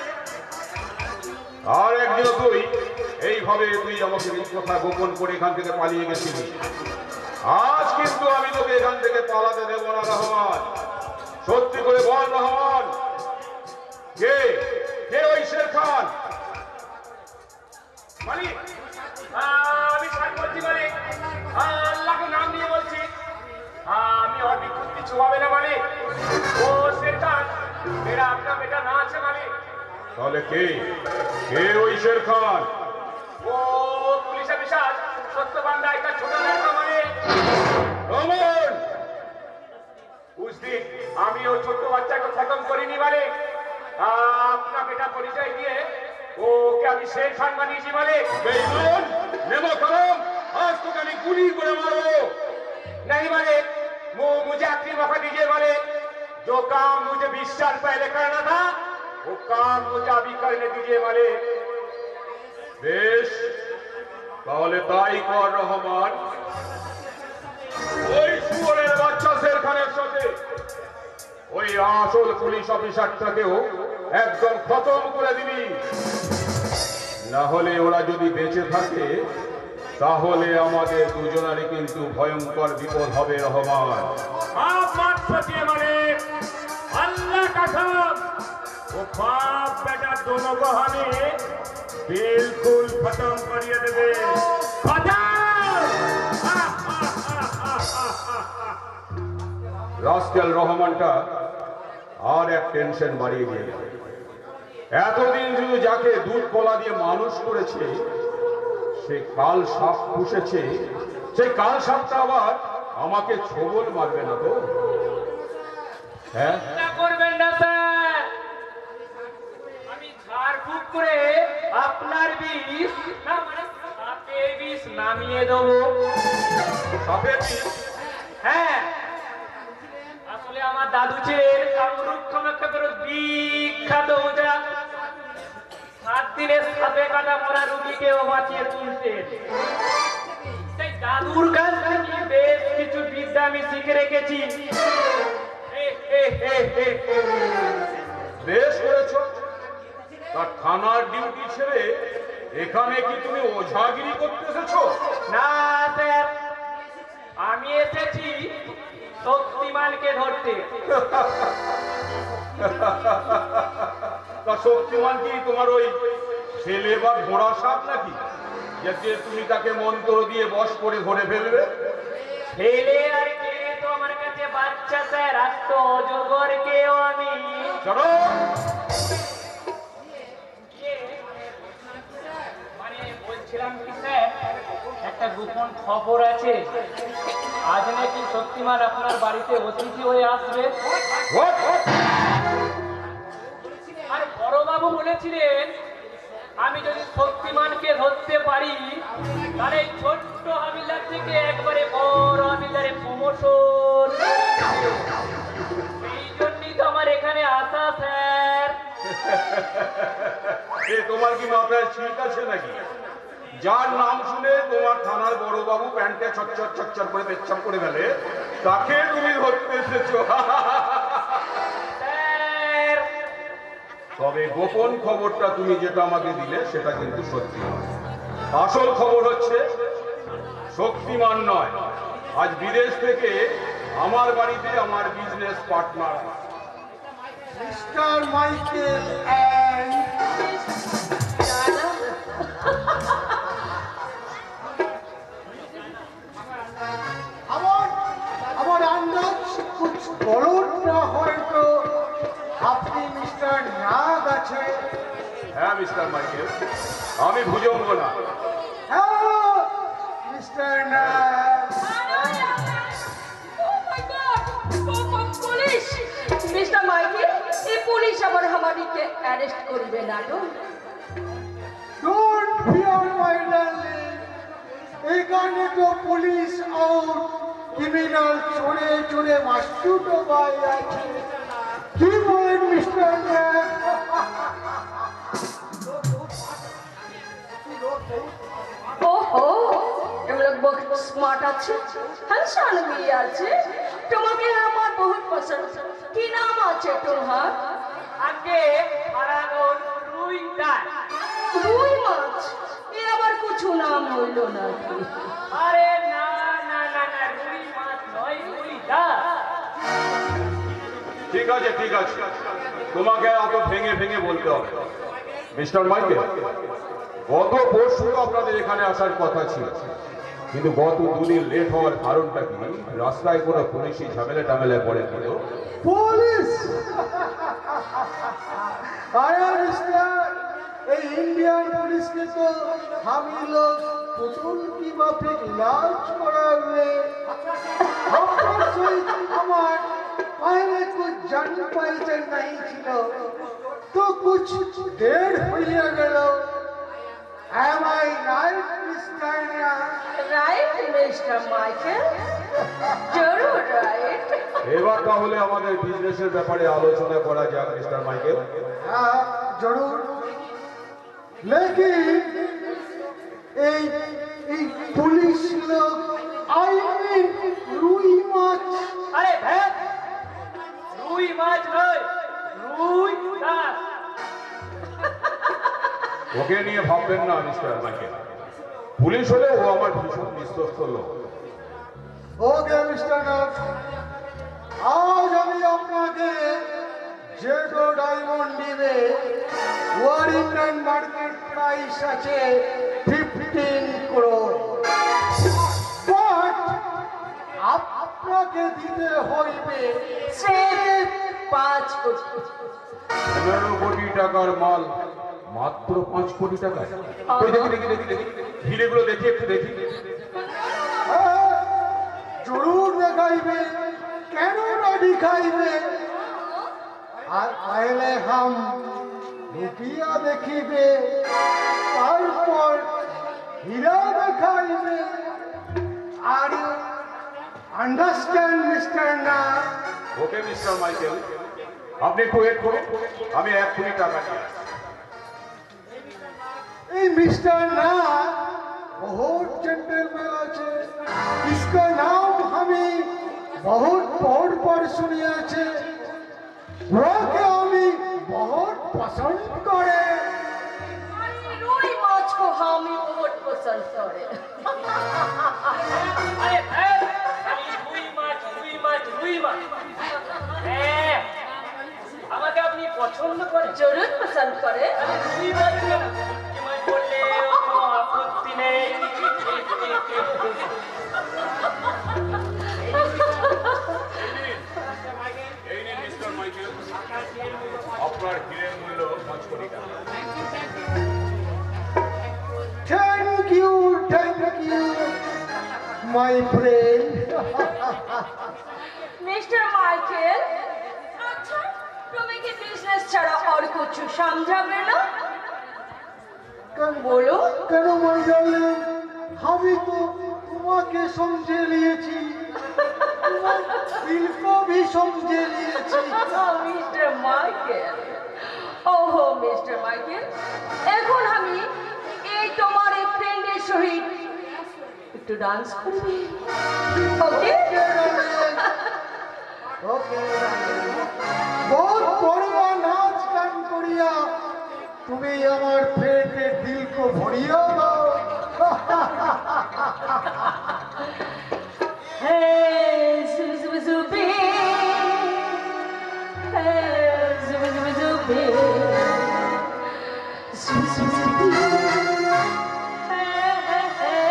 আর একদিন তুই এইভাবে তুই আমাকে এই কথা গোপন করে এখান থেকে পালিয়ে গেছিলি। আজ কিন্তু আমি তোকে এখান থেকে পালাতে দেব না রহমান। সত্যি করে বল রহমান, কে কে ওই শের খান? মালিক আমি সাত বলছি মালিক, আল্লাহকে নাম নিয়ে বলছি, আমি और भी कुछ কিছু হবে না মালিক। वो शेर खान मेरा अपना बेटा ना আছে মালিক। তাহলে কে কে ওই শের খান? वो पुलिस ऑफिसर सत्यवान राय का छोटा लड़का मालिक। রহমান, उस दिन আমি ও ছোট বাচ্চাকে খতম করিনি মালিক, अपना बेटा परिचय দিয়ে ওকে আমি শের খান বানিয়েছি মালিক। বেঈমান, নেমো করম, আজ তোকে আমি গুলি করে মারবো। नहीं मालिक, मुझे आखिरी मौका दीजिए मालिक। जो काम मुझे 20 साल पहले करना था वो काम मुझे अभी करने दीजिए मालिक। বেশ, তাহলে তাই কর রহমান। ওই শুয়োরের বাচ্চা শের খানের সাথে ওই আসল পুলিশ অফিসারটাকেও একদম খতম করে দিবি। না হলে ওরা যদি বেঁচে থাকে তাহলে আমাদের দুজনারই কিন্তু ভয়ঙ্কর বিপদ হবে রহমান। आप मत सोचिए मालिक, अल्लाह कसम वो बाप बेटा दोनों को हमें बिल्कुल खत्म करिए देवे। রাস্কেল রহমানটা আর এক টেনশন বাড়িয়ে দিয়ে গেল। এতদিন শুধু যাকে দুধ কলা দিয়ে মানুষ করেছে সে কাল সাপ পুষেছে, সেই কাল সাপটা আবার আমাকে ছোবল মারবে না তো? হ্যাঁ, চিন্তা করবেন না স্যার, আমি ঝাড়ফুঁক করে আপনার বিষ না মানে সাপের বিষ নামিয়ে দেবো। সাপের বিষ? হ্যাঁ, আসলে আমার দাদু ছিলেন কামরূপ কামাখ্যাপুর বিখ্যাত ওঝা। 7 দিনে সাপে কাটা মরা রুগীকেও বাঁচিয়ে তুলতেন। তাই দাদুর কাছ থেকে বেশ কিছু বিদ্যা আমি শিখে রেখেছি। বেশ করেছ। তার থানার ডিউটি ছেড়ে এখানে কি তুমি ওঝাগিরি করতে এসেছো? না স্যার, আমি এসেছি শক্তিমানকে ধরতে। তা শক্তিমান কি তোমার ওই ছেলে বা ঘোড়া সাপ নাকি, যে তুমি তাকে মন্ত্র দিয়ে বশ করে ধরে ফেলবে? ছেলে আর কে তো আমার কাছে বাচ্চা স্যার, আজ তো অজগরকেও আমি চলো। মানে বলছিলাম কি স্যার, একটা গোপন খবর আছে। আজ নাকি শক্তিমান আপনার বাড়িতে অতিথি হয়ে আসবে। What? আর বড়বাবু বলেছিলেন আমি যদি শক্তিমানকে ধরতে পারি তাহলে এই ছোট্ট হাবিলদার থেকে একবারে বড় হাবিলদারে প্রমোশন। তোমার কি মাথায় ঠিক আছে নাকি? যার নাম শুনে তোমার থানার বড়বাবু প্যান্টে ছচ্ছর ছচ্ছর করে পেচ্ছাপ করে ফেলে, তাকে তুমি ধরতে এসেছো। স্যার, তবে গোপন খবরটা তুমি যেটা আমাকে দিলে সেটা কিন্তু সত্যি নয়। আসল খবর হচ্ছে শক্তিমান নয়, আজ বিদেশ থেকে আমার বাড়িতে আমার business partner mister Michael and আমার আন্দাজ কুছ বলুন না, হয়তো আপনি মিস্টার নাগ আছে। হ্যাঁ মিস্টার মাইকেল, আমি ভুজঙ্গ না। হ্যাঁ মিস্টার নাগ। পুলিশ মিস্টার মাইকেল, এই পুলিশ আবার আমাদেরকে অ্যারেস্ট করবে না তো? ডোন্ট ফিয়ার মাই ডার্লিং, এখানে তো পুলিশ আর ক্রিমিনাল চড়ে চড়ে মাস্টুটো বাই আছে। কি বলেন মিস্টার নাগ? ओहो, तुम लोग बहुत स्मार्ट আছে, হ্যান্ডসাম भी আছে। তোমাকে আমার বহুত পছন্দ। কি নাম আছে তোমার? আগে ফারাগন রুই ডাল। রুই মাছ। এ আবার কিছু নাম হইল নাকি? আরে না না না না, রুই মাছ নয়, রুই ডাল। ঠিক আছে ঠিক আছে, তোমাকে এত ভেঙে ভেঙে বলতে হবে। মিস্টার মাইকেল, গত পরশু আপনাদের এখানে আসার কথা ছিল, কিন্তু গত দুদিন লেট হওয়ার কারণটা কি? রাস্তায় কোনো পুলিশি ঝামেলা টামেলা পড়ে দিল। পুলিশ? আরে মিস্টার, এই ইন্ডিয়ান পুলিশকে তো আমি লোক পুতুল কি বাপে ইলাজ করাবে। আপনার সহিত আমার पहले कुछ जान पहचान नहीं छिलो, तो कुछ देर হইয়া গেল। Am I right, Mr. Nair? Right mister Michael, জরুর রাইট। এবার তাহলে আমাদের বিজনেসের ব্যাপারে আলোচনা করা যাক মিস্টার মাইকেল। हाँ जरूर, लेकिन এই পুলিশ লোক আই মিন রুই মাছ। আরে ভ্যাট, রুই মাছ নয়, রুই ডাল। ওকে নিয়ে ভাববেন না মিস্টার মাইকেল, পুলিশ হলে ও আমার ভীষণ বিশ্বস্ত লোক। ওকে মিস্টার নাগ, আজ আমি আপনাকে যেটো ডায়মন্ড দিবে ওর ইন্ডিয়ান মার্কেট প্রাইস আছে 15 করোড়, বাট আপনাকে দিতে হইবে সির্ফ 5 কোটি। 15 কোটি টাকার মাল মাত্র 5 কোটি টাকা? ওই দেখি দেখি দেখি দেখি হিরেগুলো দেখি, একটু দেখি। হ্যাঁ, জরুর দেখাইবে, কেন না দেখাইবে। আর পহলে হাম রুপিয়া দেখিবে, তারপর হীরা দেখাইবে। আর আন্ডারস্ট্যান্ড মিস্টার না? ওকে মিস্টার মাইকেল, আপনি একটু ওয়েট করুন, আমি 1 কোটি টাকা নিয়ে আসছি। এই মিস্টার না बहुत जेंटलमैन আছে, इसका नाम हमें बहुत बोर्ड पर सुनी আছে, ওকে আমি बहुत पसंद করে। রুই মাছ को আমি বহুত পছন্দ করে। আরে ভ্যাট, খালি রুই মাছ রুই মাছ রুই মাছ। হ্যাঁ, আমাকে আপনি পছন্দ করেন? জরুর পছন্দ করে। আরে রুই মাছ কেন? রুই মাছ বললে কোনো আপত্তি নেই। এই নিন মিস্টার মাইকেল, আপনার হিরের মূল্য 5 কোটি টাকা। Thank you my friend. Mister Michael, আচ্ছা তুমি কি বিজনেস ছাড়া আর কিছু সমঝাবে না? बोलो। কেন মাই ডার্লিং, আমি তো তোমাকে সমঝে লিয়েছি, তোমার দিল को भी समझे লিয়েছি। मिस्टर माइकल, ওহো মিস্টার মাইকেল, এখন আমি এই তোমার এই ফ্রেন্ডের সহিত একটু ডান্স করবি, ওকে? ওকে বহুত বড়িয়া নাচ গান করিয়া তুমি আমার ফ্রেন্ডের দিল কো ভরিয়া দাও। Hey, zubi zubi, hey, zubi zubi zubi, zubi zubi zubi, hey, hey, hey,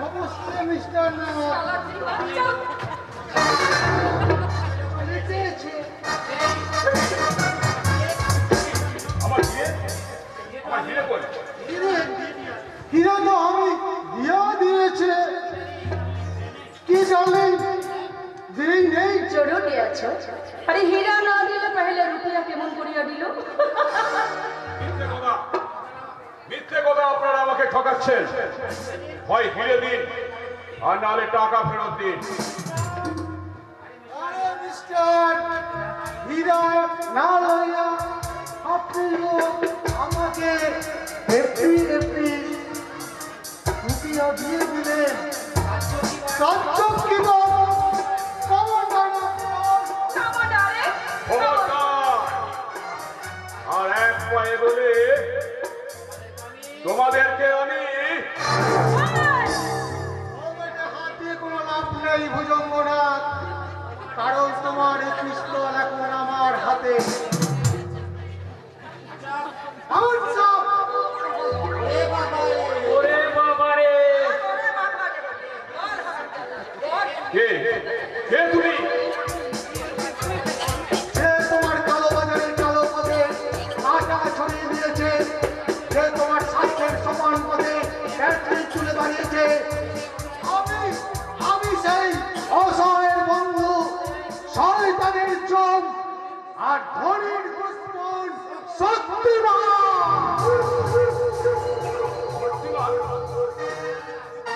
অবশ্যই মিস্টার আমার হিরে কই? হীরা তো আমি দিয়া দিয়েছে, কি জানলেন দিই নেই। জরুর দিয়েছ। আরে হীরা না দিলে পহলে রুপিয়া কেমন করিয়া দিল? মিথ্যে কথা আপনারা আমাকে ঠকাচ্ছেন। হয় হিরে দিন আর নাহলে টাকা ফেরত দিন। আরে মিস্টার, হীরা না লইয়া আপনি আমাকে এফপি রুপিয়া দিয়ে দিলেন। কার্যক কি খবরদার! আর এক পায়ে বলে তোমাদেরকে আমি ওদেরকে হাত দিয়ে কোনো লাভ নেই ভুজঙ্গনাথ, কারণ তোমার এই পিস্তল এখন আমার হাতে। আচ্ছা, ওরে বাবারে, কে কে তুমি? যে তোমার কালো বাজারের কালো পথে আটা ছড়িয়ে দিয়েছে, যে তোমার স্বাস্থ্যের সমান পথে ব্যাটারি তুলে দাঁড়িয়েছে, আমি সেই অসহায়ের বন্ধু, শয়তানের চোখ আর ধনীর দুশ্মন শক্তিমান।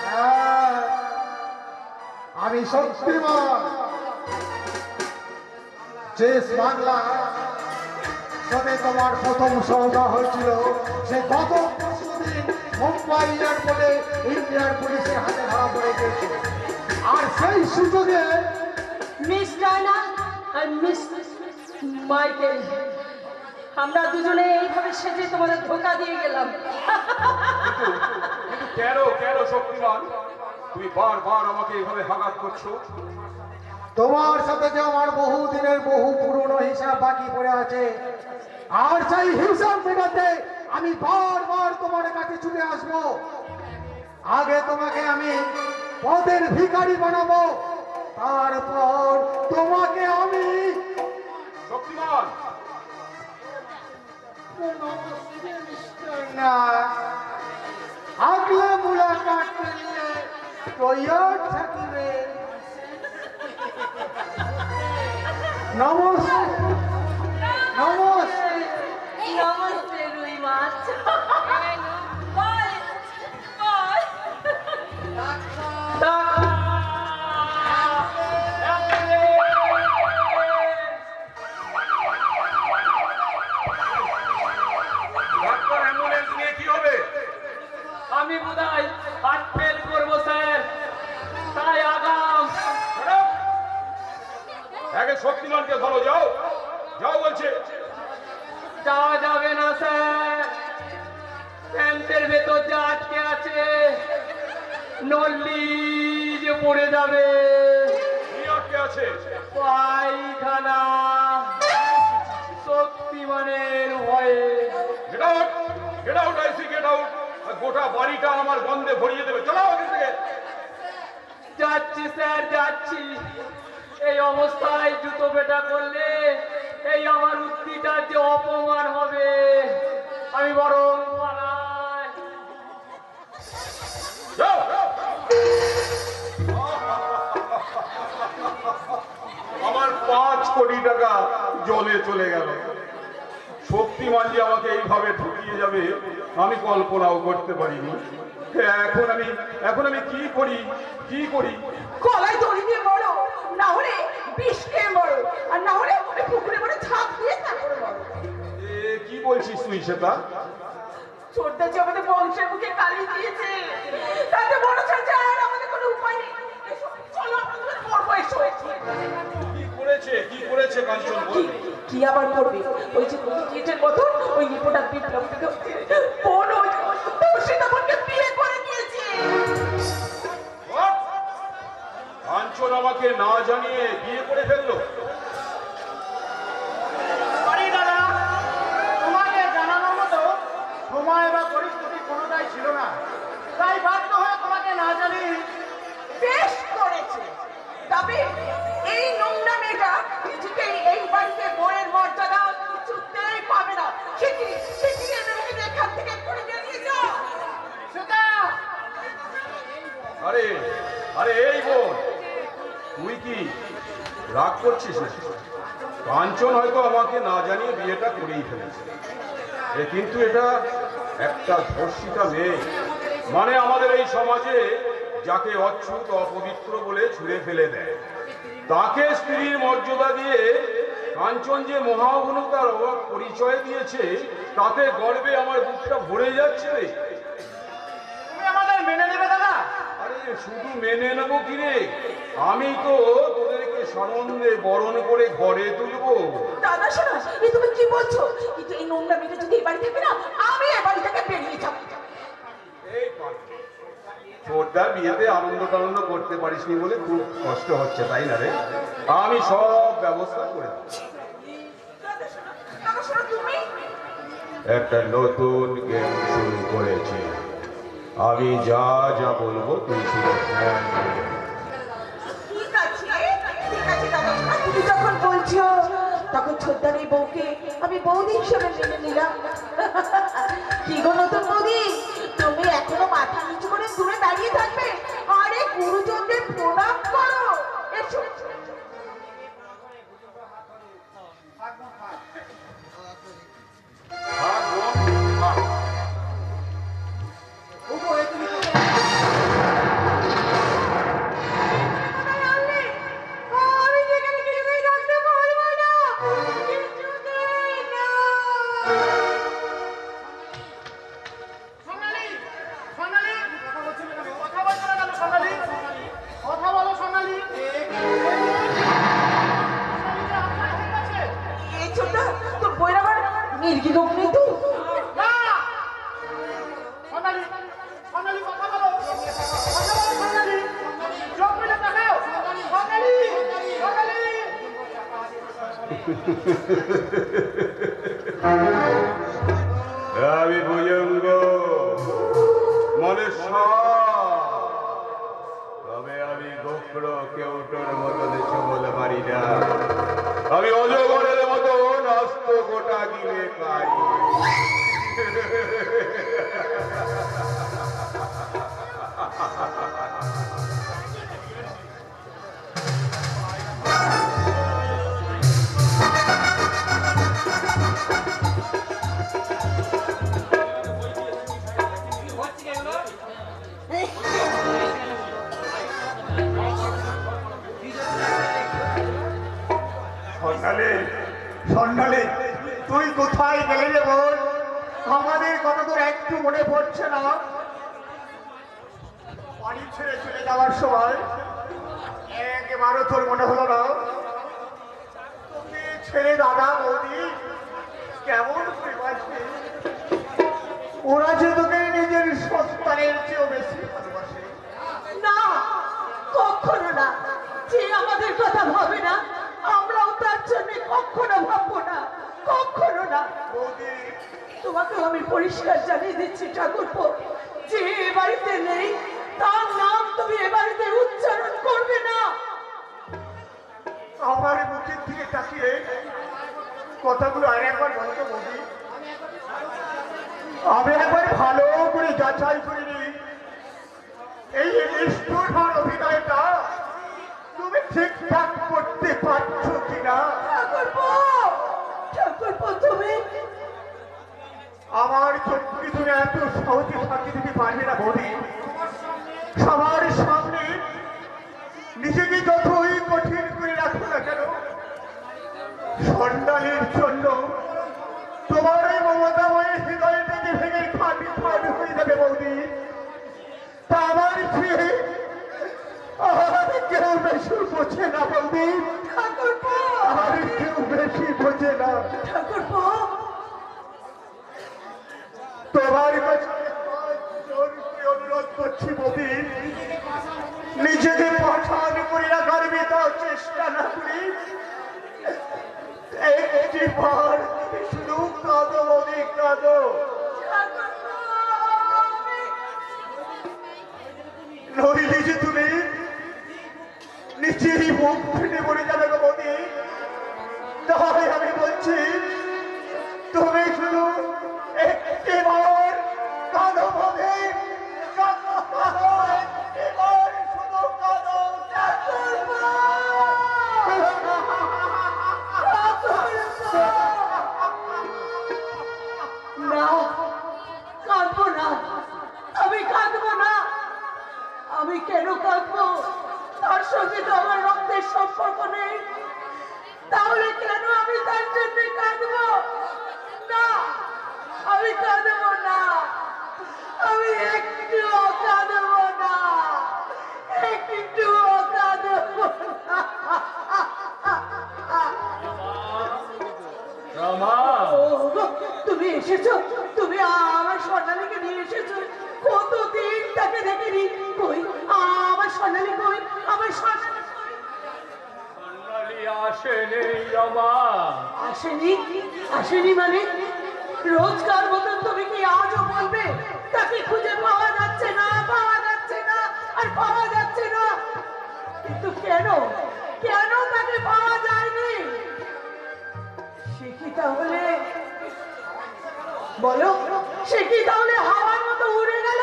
হ্যাঁ, আমি শক্তিমান। যে বাংলা সাথে তোমার প্রথম সৌদা হয়েছিল, সে গত পরশুদিন মুম্বাই এয়ারপোর্টে ইন্ডিয়ার পুলিশের হাতে ধরা পড়ে গিয়েছে। আর সেই সুযোগে মিস ডায়না আর মিস মাইকেল, আমরা দুজনে এইভাবে সেজে তোমাদের ধোকা দিয়ে গেলাম। কিন্তু কেন কেন শক্তিমান তুমি বারবার আমাকে এইভাবে আঘাত করছো? তোমার সাথে যে আমার বহু দিনের বহু পুরনো হিসাব বাকি পড়ে আছে, আর সেই হিসাব মেটাতে আমি বারবার তোমার কাছে ছুটে আসবো। আগে তোমাকে আমি পথের ভিখারি বানাবো, তারপর তোমাকে আমি শক্তিমান না আগলে মুলাকাত के लिए तैयार থাকিবে। নমস্কার নমস্কার। নমস্তে রুই মাছ। বল, বল। ডাক্তার, অ্যাম্বুলেন্স নিয়ে কি হবে? আমি বোধহয় হার্ট ফেল করবো স্যার, তাই আগাম। ম্যাডাম, আগে শক্তিমানকে ধরো, যাও যাও বলছে। যাওয়া যাবে না স্যার, প্যান্টের ভেতর যা আটকে আছে নল্লি যে পড়ে যাবে। কি আটকে আছে? পায়খানা শক্তিমানের ভয়ে। গেট আউট, গেট আউট, আইসি গেট আউট। গোটা বাড়িটা আমার গন্ধে ভরিয়ে দেবে, চলো এখান থেকে। যাচ্ছি স্যার, যাচ্ছি। এই অবস্থায় জুতো পেটা করলে এই আমার উক্তিটার যে অপমান হবে, আমি বরং পালাই। যাও। আমার 5 কোটি টাকা জলে চলে গেল। শক্তিমান যে আমাকে এইভাবে ঠকিয়ে যাবে আমি কল্পনাও করতে পারিনি। এখন আমি কি করি, কি করি? গলায় দড়ি দিয়ে মরো, না হলে বিষ খেয়ে মরো, আর না হলে ওই পুকুরে মরে ঝাঁপ দিয়ে তারপরে মরো। কি বলছিস তুই সেটা? ছোটদা যে আমাদের বংশের মুখে কালি দিয়েছে, তাতে বড় ছাড়া আর আমাদের কোনো উপায় নেই। এসো, চলো আমরা দুজন মরবো, এসো, এসো। কি করেছে কাঞ্চন বল? কি আবার করবে? ওই যে গেটের মতো ওই রিপোর্টার বিপ্লব থেকে বোন ওই সীতামণকে বিয়ে করে নিয়েছে। What? কাঞ্চন আমাকে না জানিয়ে বিয়ে করে ফেললো? সরি দাদা, তোমাকে জানানোর মতো সময় বা পরিস্থিতি কোনোটাই ছিল না, তাই বাধ্য হয়ে তোমাকে না জানিয়ে বেশ করেছে। তবে এই নোংরা মেয়েটা কিছুতেই এই বাড়িতে বইয়ের মর্যাদা কিছুতেই পাবে না। সেটি এখান থেকে করে নিয়ে যাও। সেটা আরে আরে এই বোন, তুই কি রাগ করছিস না? কাঞ্চন হয়তো আমাকে না জানিয়ে বিয়েটা করেই ফেলেছে, কিন্তু এটা একটা ধর্ষিতা মেয়ে। মানে আমাদের এই সমাজে যাকে অচ্ছুত অপবিত্র বলে ছুঁড়ে ফেলে দেয়, তাকে স্ত্রীর মর্যাদা দিয়ে কাঞ্চন যে মহাগুণতার পরিচয় দিয়েছে, তাতে গর্বে আমার বুকটা ভরে যাচ্ছে রে। তুমি আমাদের মেনে নেবে দাদা? আরে শুধু মেনে নেবো কিরে? আমি তো তোদেরকে সানন্দে বরণ করে ঘরে তুলবো। দাদা শোনো, এই তুমি কি বলছো? কিন্তু এই নোংরা মেয়েটা যদি এই বাড়ি থাকে না, আমি এই বাড়ি থেকে বেরিয়ে যাবো। এই ছোটদার বিয়েতে আনন্দ টানন্দ করতে পারিসনি বলে খুব কষ্ট হচ্ছে, তাই না রে? আমি সব ব্যবস্থা করে দিচ্ছি। দাদা শোনো, তুমি একটা নতুন গেম শুরু করেছি। আমি যা যা বলবো তুই শুধু হ্যাঁ বলবি। ঠিক আছে, ঠিক আছে দাদা শোনো, তুমি যখন বলছো তখন ছোটদার এই বউকে আমি বৌদি হিসেবে মেনে নিলাম। কি গো নতুন বৌদি, তুমি এখনো মাথা নিচু করে দূরে দাঁড়িয়ে থাকবে? আরে গুরুজনদের প্রণাম করো। এসো। আমি যেখানে কিছুতেই থাকতে পারবো না, কিছুতেই না। সোনালি, সোনালি, কথা বলছো না কেন সোনালি? কথা বলো সোনালি। এই ছোটদা, তোর বইয়ের আবার মির্গি লোক নেই তো? না! সোনালি, সোনালি কথা বলো। কথা বলো সোনালি। চোখ মেলে তাকাও। সোনালি, সোনালি। আমি ভুজঙ্গ মনে তবে আমি গোপ্র কেউটোর মতো দেশে বলে পারি না। আমি অজগরের মতো নাস্ত গোটা গিলে খাই। সোনালি, সোনালি, তুই কোথায় গেলে রে বোন? আমাদের কথা তোর একটু মনে পড়ছে না? বাড়ি ছেড়ে চলে যাওয়ার সময় একবারও তোর মনে হলো না তোকে ছেড়ে দাদা বৌদি কেমন ভালোবাসে? ওরা যে তোকে নিজের সন্তানের চেয়েও বেশি ভালোবাসে। না, কখনো না। যে আমাদের কথা ভাবে না, আমরাও তার জন্য কখনো ভাববো না, কখনো না। বৌদি, তোমাকে আমি পরিষ্কার জানিয়ে দিচ্ছি ঠাকুরপো, যে এ বাড়িতে নেই তার নাম তুমি এ বাড়িতে উচ্চারণ করবে না। আমার মুখের দিকে তাকিয়ে কথাগুলো আর একবার বলতো বৌদি। আমি একবার ভালো করে যাচাই করিনি এই নিষ্ঠুর অভিনয়টা তুমি ঠিকঠাক করতে পারছো কিনা। ঠাকুরপো, ঠাকুরপো, তুমি আমার চোখকে তুমি এত সহজে ফাঁকি দিতে পারবে না বৌদি। সবার সামনে নিজেকে যতই কঠিন করে রাখো না কেন, সন্ন্যালীর জন্য তোমার এই মমতাময় হৃদয়টাকে ভেঙে ফাটি ফাটি হয়ে যাবে বৌদি। তা আমার চেয়ে আর কেউ বেশি বোঝে না বৌদি। ঠাকুরপো, আর কেউ বেশি বোঝে না। ঠাকুরপো, তোমার কাছে জোর করে অনুরোধ করছি বৌদি, নিজেকে পাঠান করে রাখার বিতাও চেষ্টা না করি একটি বার শুধু কাঁদো বৌদি, কাঁদো। নইলে যে তুমি নিজেরই মুখ ফেটে মরে যাবে গো বৌদি। তাই আমি বলছি তুমি শুধু একটিবার কাঁদো বৌদি, কাঁদো, একটিবার শুধু কাঁদো। না, কাঁদবো না, আমি কাঁদবো না। আমি কেন কাঁদবো? তার সঙ্গে তো আমার রক্তের সম্পর্ক নেই। তাহলে কেন আমি তার জন্য কাঁদবো? না, আমি কাঁদবো না, আমি একটুও কাঁদবো না। স্বর্ণালী আসেনি রমা। আসেনি? আসেনি মানে? রোজকার মতন তুমি কি আজও বলবে তাকে খুঁজে পাওয়া যাচ্ছে না, পাওয়া যাচ্ছে না, আর পাওয়া যাচ্ছে না? কিন্তু কেন, কেন তাকে পাওয়া যায়নি? সে কি তাহলে, বলো, সে কি তাহলে হাওয়ার মতো উড়ে গেল,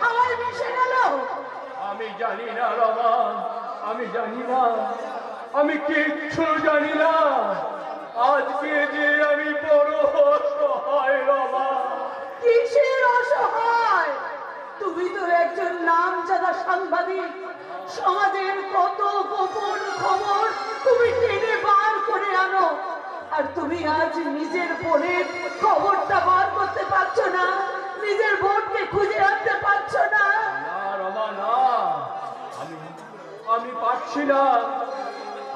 হাওয়ায় মিশে গেল? আমি জানি না রমা, আমি জানি না, আমি কিচ্ছু জানি না। আজকে যে আমি বড় অসহায় রমা। কিসের অসহায়? তুমি তো একজন নামজাদা সাংবাদিক। সমাজের কত গোপন খবর তুমি টেনে বার করে আনো, আর তুমি আজ নিজের বোনের খবরটা বার করতে পারছো না, নিজের বোনকে খুঁজে আনতে পারছো না। না রমা না, আমি পারছি না।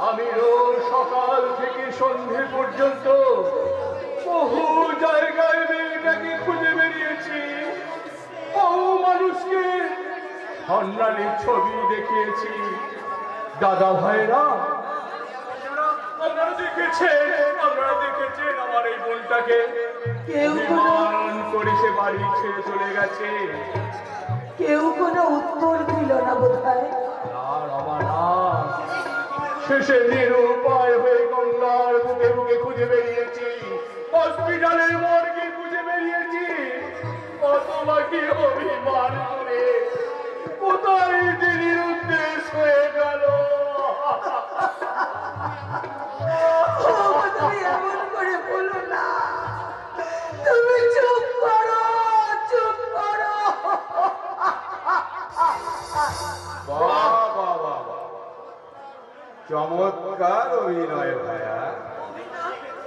আমি রোজ সকাল থেকে সন্ধে পর্যন্ত বহু জায়গায় মেয়েটাকে খুঁজে বেরিয়েছি, বহু মানুষকে স্বর্ণালীর ছবি দেখিয়েছি। দাদা ভাইরা, আপনারা দেখেছেন আমার এই বোনটাকে কেউ কোনো অভিমান করে সে বাড়ি ছেড়ে চলে গেছে। কেউ কোনো উত্তর দিল না বোধহয়। না রমা না, শেষে নিরুপায় হয়ে গঙ্গার বুকে বুকে খুঁজে বেরিয়েছি, হসপিটালের মর্গে খুঁজে বেরিয়েছি। কত বাকি অভিমান করে কোথায় দিদির উদ্দেশ হয়ে গেল। ও, তুমি এমন করে বলো না, তুমি চুপ করো, চুপ করো। বাহ বাহ বাহ বাহ, চমৎকার অভিনয় ভাইয়া।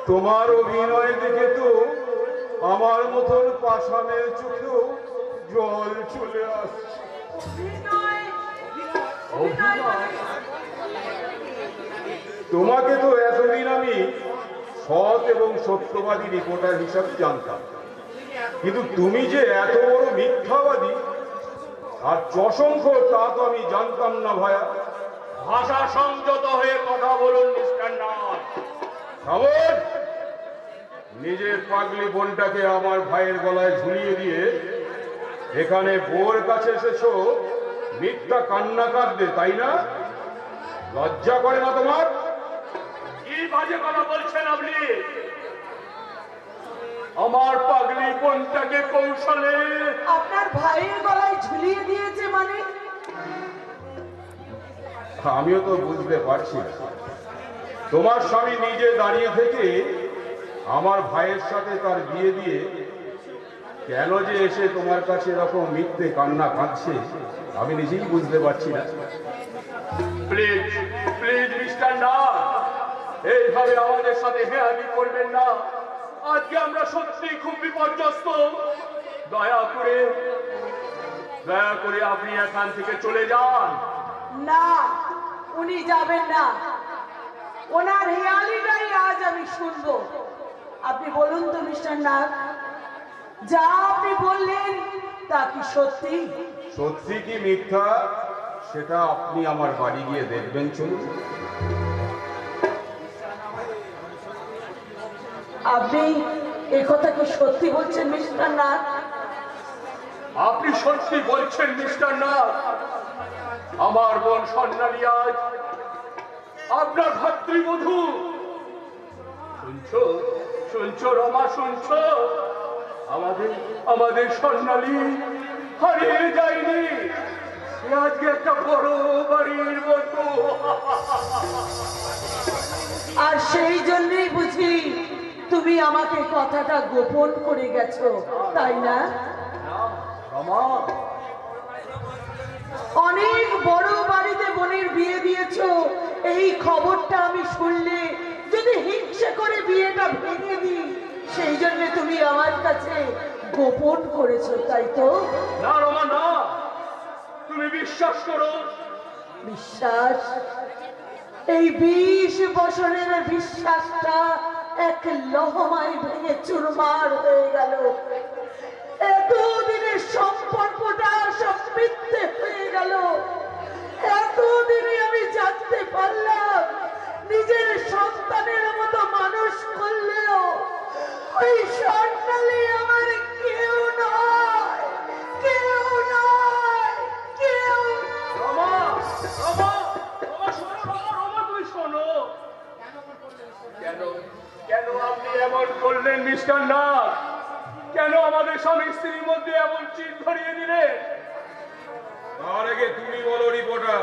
তোমার অভিনয় দেখে তো আমার মতন পাষাণের চোখেও জল চলে আসছে। অভিনয়, অভিনয় মানে? তোমাকে তো এতদিন আমি সৎ এবং সত্যবাদী রিপোর্টার হিসাবে জানতাম, কিন্তু তুমি যে এত বড় মিথ্যাবাদী আর চশঙ্খ তা তো আমি জানতাম না ভাইয়া। ভাষা সংযত হয়ে কথা বলুন মিস্টার নাথ। খবর, নিজের পাগলি বোনটাকে আমার ভাইয়ের গলায় ঝুলিয়ে দিয়ে এখানে বোর কাছে এসেছো মিথ্যা কান্না কাঁদতে, তাই না? লজ্জা করে না তোমার? কি বাজে কথা বলছেন আপনি? আমার পাগলি বোনটাকে কৌশলে আপনার ভাইয়ের গলায় ঝুলিয়ে দিয়েছে মানে? আমিও তো বুঝতে পারছি না। তোমার স্বামী নিজে দাঁড়িয়ে থেকে আমার ভাইয়ের সাথে তার বিয়ে দিয়ে কেন যে এসে তোমার কাছে এরকম মিথ্যে কান্না কাঁদছে আমি নিজেই বুঝতে পারছি না। প্লিজ প্লিজ মিস্টার নাথ, এইভাবে আমাদের সাথে হেয়ালি করবেন না। আজকে আমরা সত্যি খুব বিপর্যস্ত। দয়া করে আপনি এখান থেকে চলে যান। না, উনি যাবেন না। ওনার হেয়ালিটাই আজ আমি শুনবো। আপনি বলুন তো মিস্টার নাথ, যা আপনি বললেন তা কি সত্যি? সত্যি কি মিথ্যা সেটা আপনি আমার বাড়ি গিয়ে দেখবেন। চলুন। আপনি একথা কি সত্যি বলছেন মিস্টার নাথ? আপনি সত্যি বলছেন মিস্টার নাথ? আমার বোন স্বর্ণালী আজ আপনার ভাতৃবধূ। শুনছো শুনছো রমা, শুনছো? আমাদের স্বর্ণালী হারিয়ে যায়নি, সে আজকে একটা বড় বাড়ির বধূ। আর সেই জন্যই বুঝি তুমি আমাকে কথাটা গোপন করে গেছো, তাই না? রমা, অনেক বড় বাড়িতে বোনের বিয়ে দিয়েছো, এই খবরটা আমি শুনলে যদি হিংসে করে বিয়েটা ভেঙে দিই, সেই জন্য তুমি আমার কাছে গোপন করেছো, তাই তো? না রমা না, তুমি বিশ্বাস করো। বিশ্বাস? এই 20 বছরের বিশ্বাসটা এক লহমায় ভেঙে চুরমার হয়ে গেল। এতদিনের সম্পর্কটা সব মিথ্যে হয়ে গেল। এতদিনে আমি ওই সন্তালি আমার কেউ নয়, কেউ নয়, কেউ রমা, রমা, রমা শোনো, রমা, রমা তুই শোনো। কেন কেন আপনি এমন করলেন মিস্টার নাথ? কেন আমাদের স্বামী স্ত্রীর মধ্যে এমন চিট ধরিয়ে দিলেন? তার আগে তুমি বলো রিপোর্টার,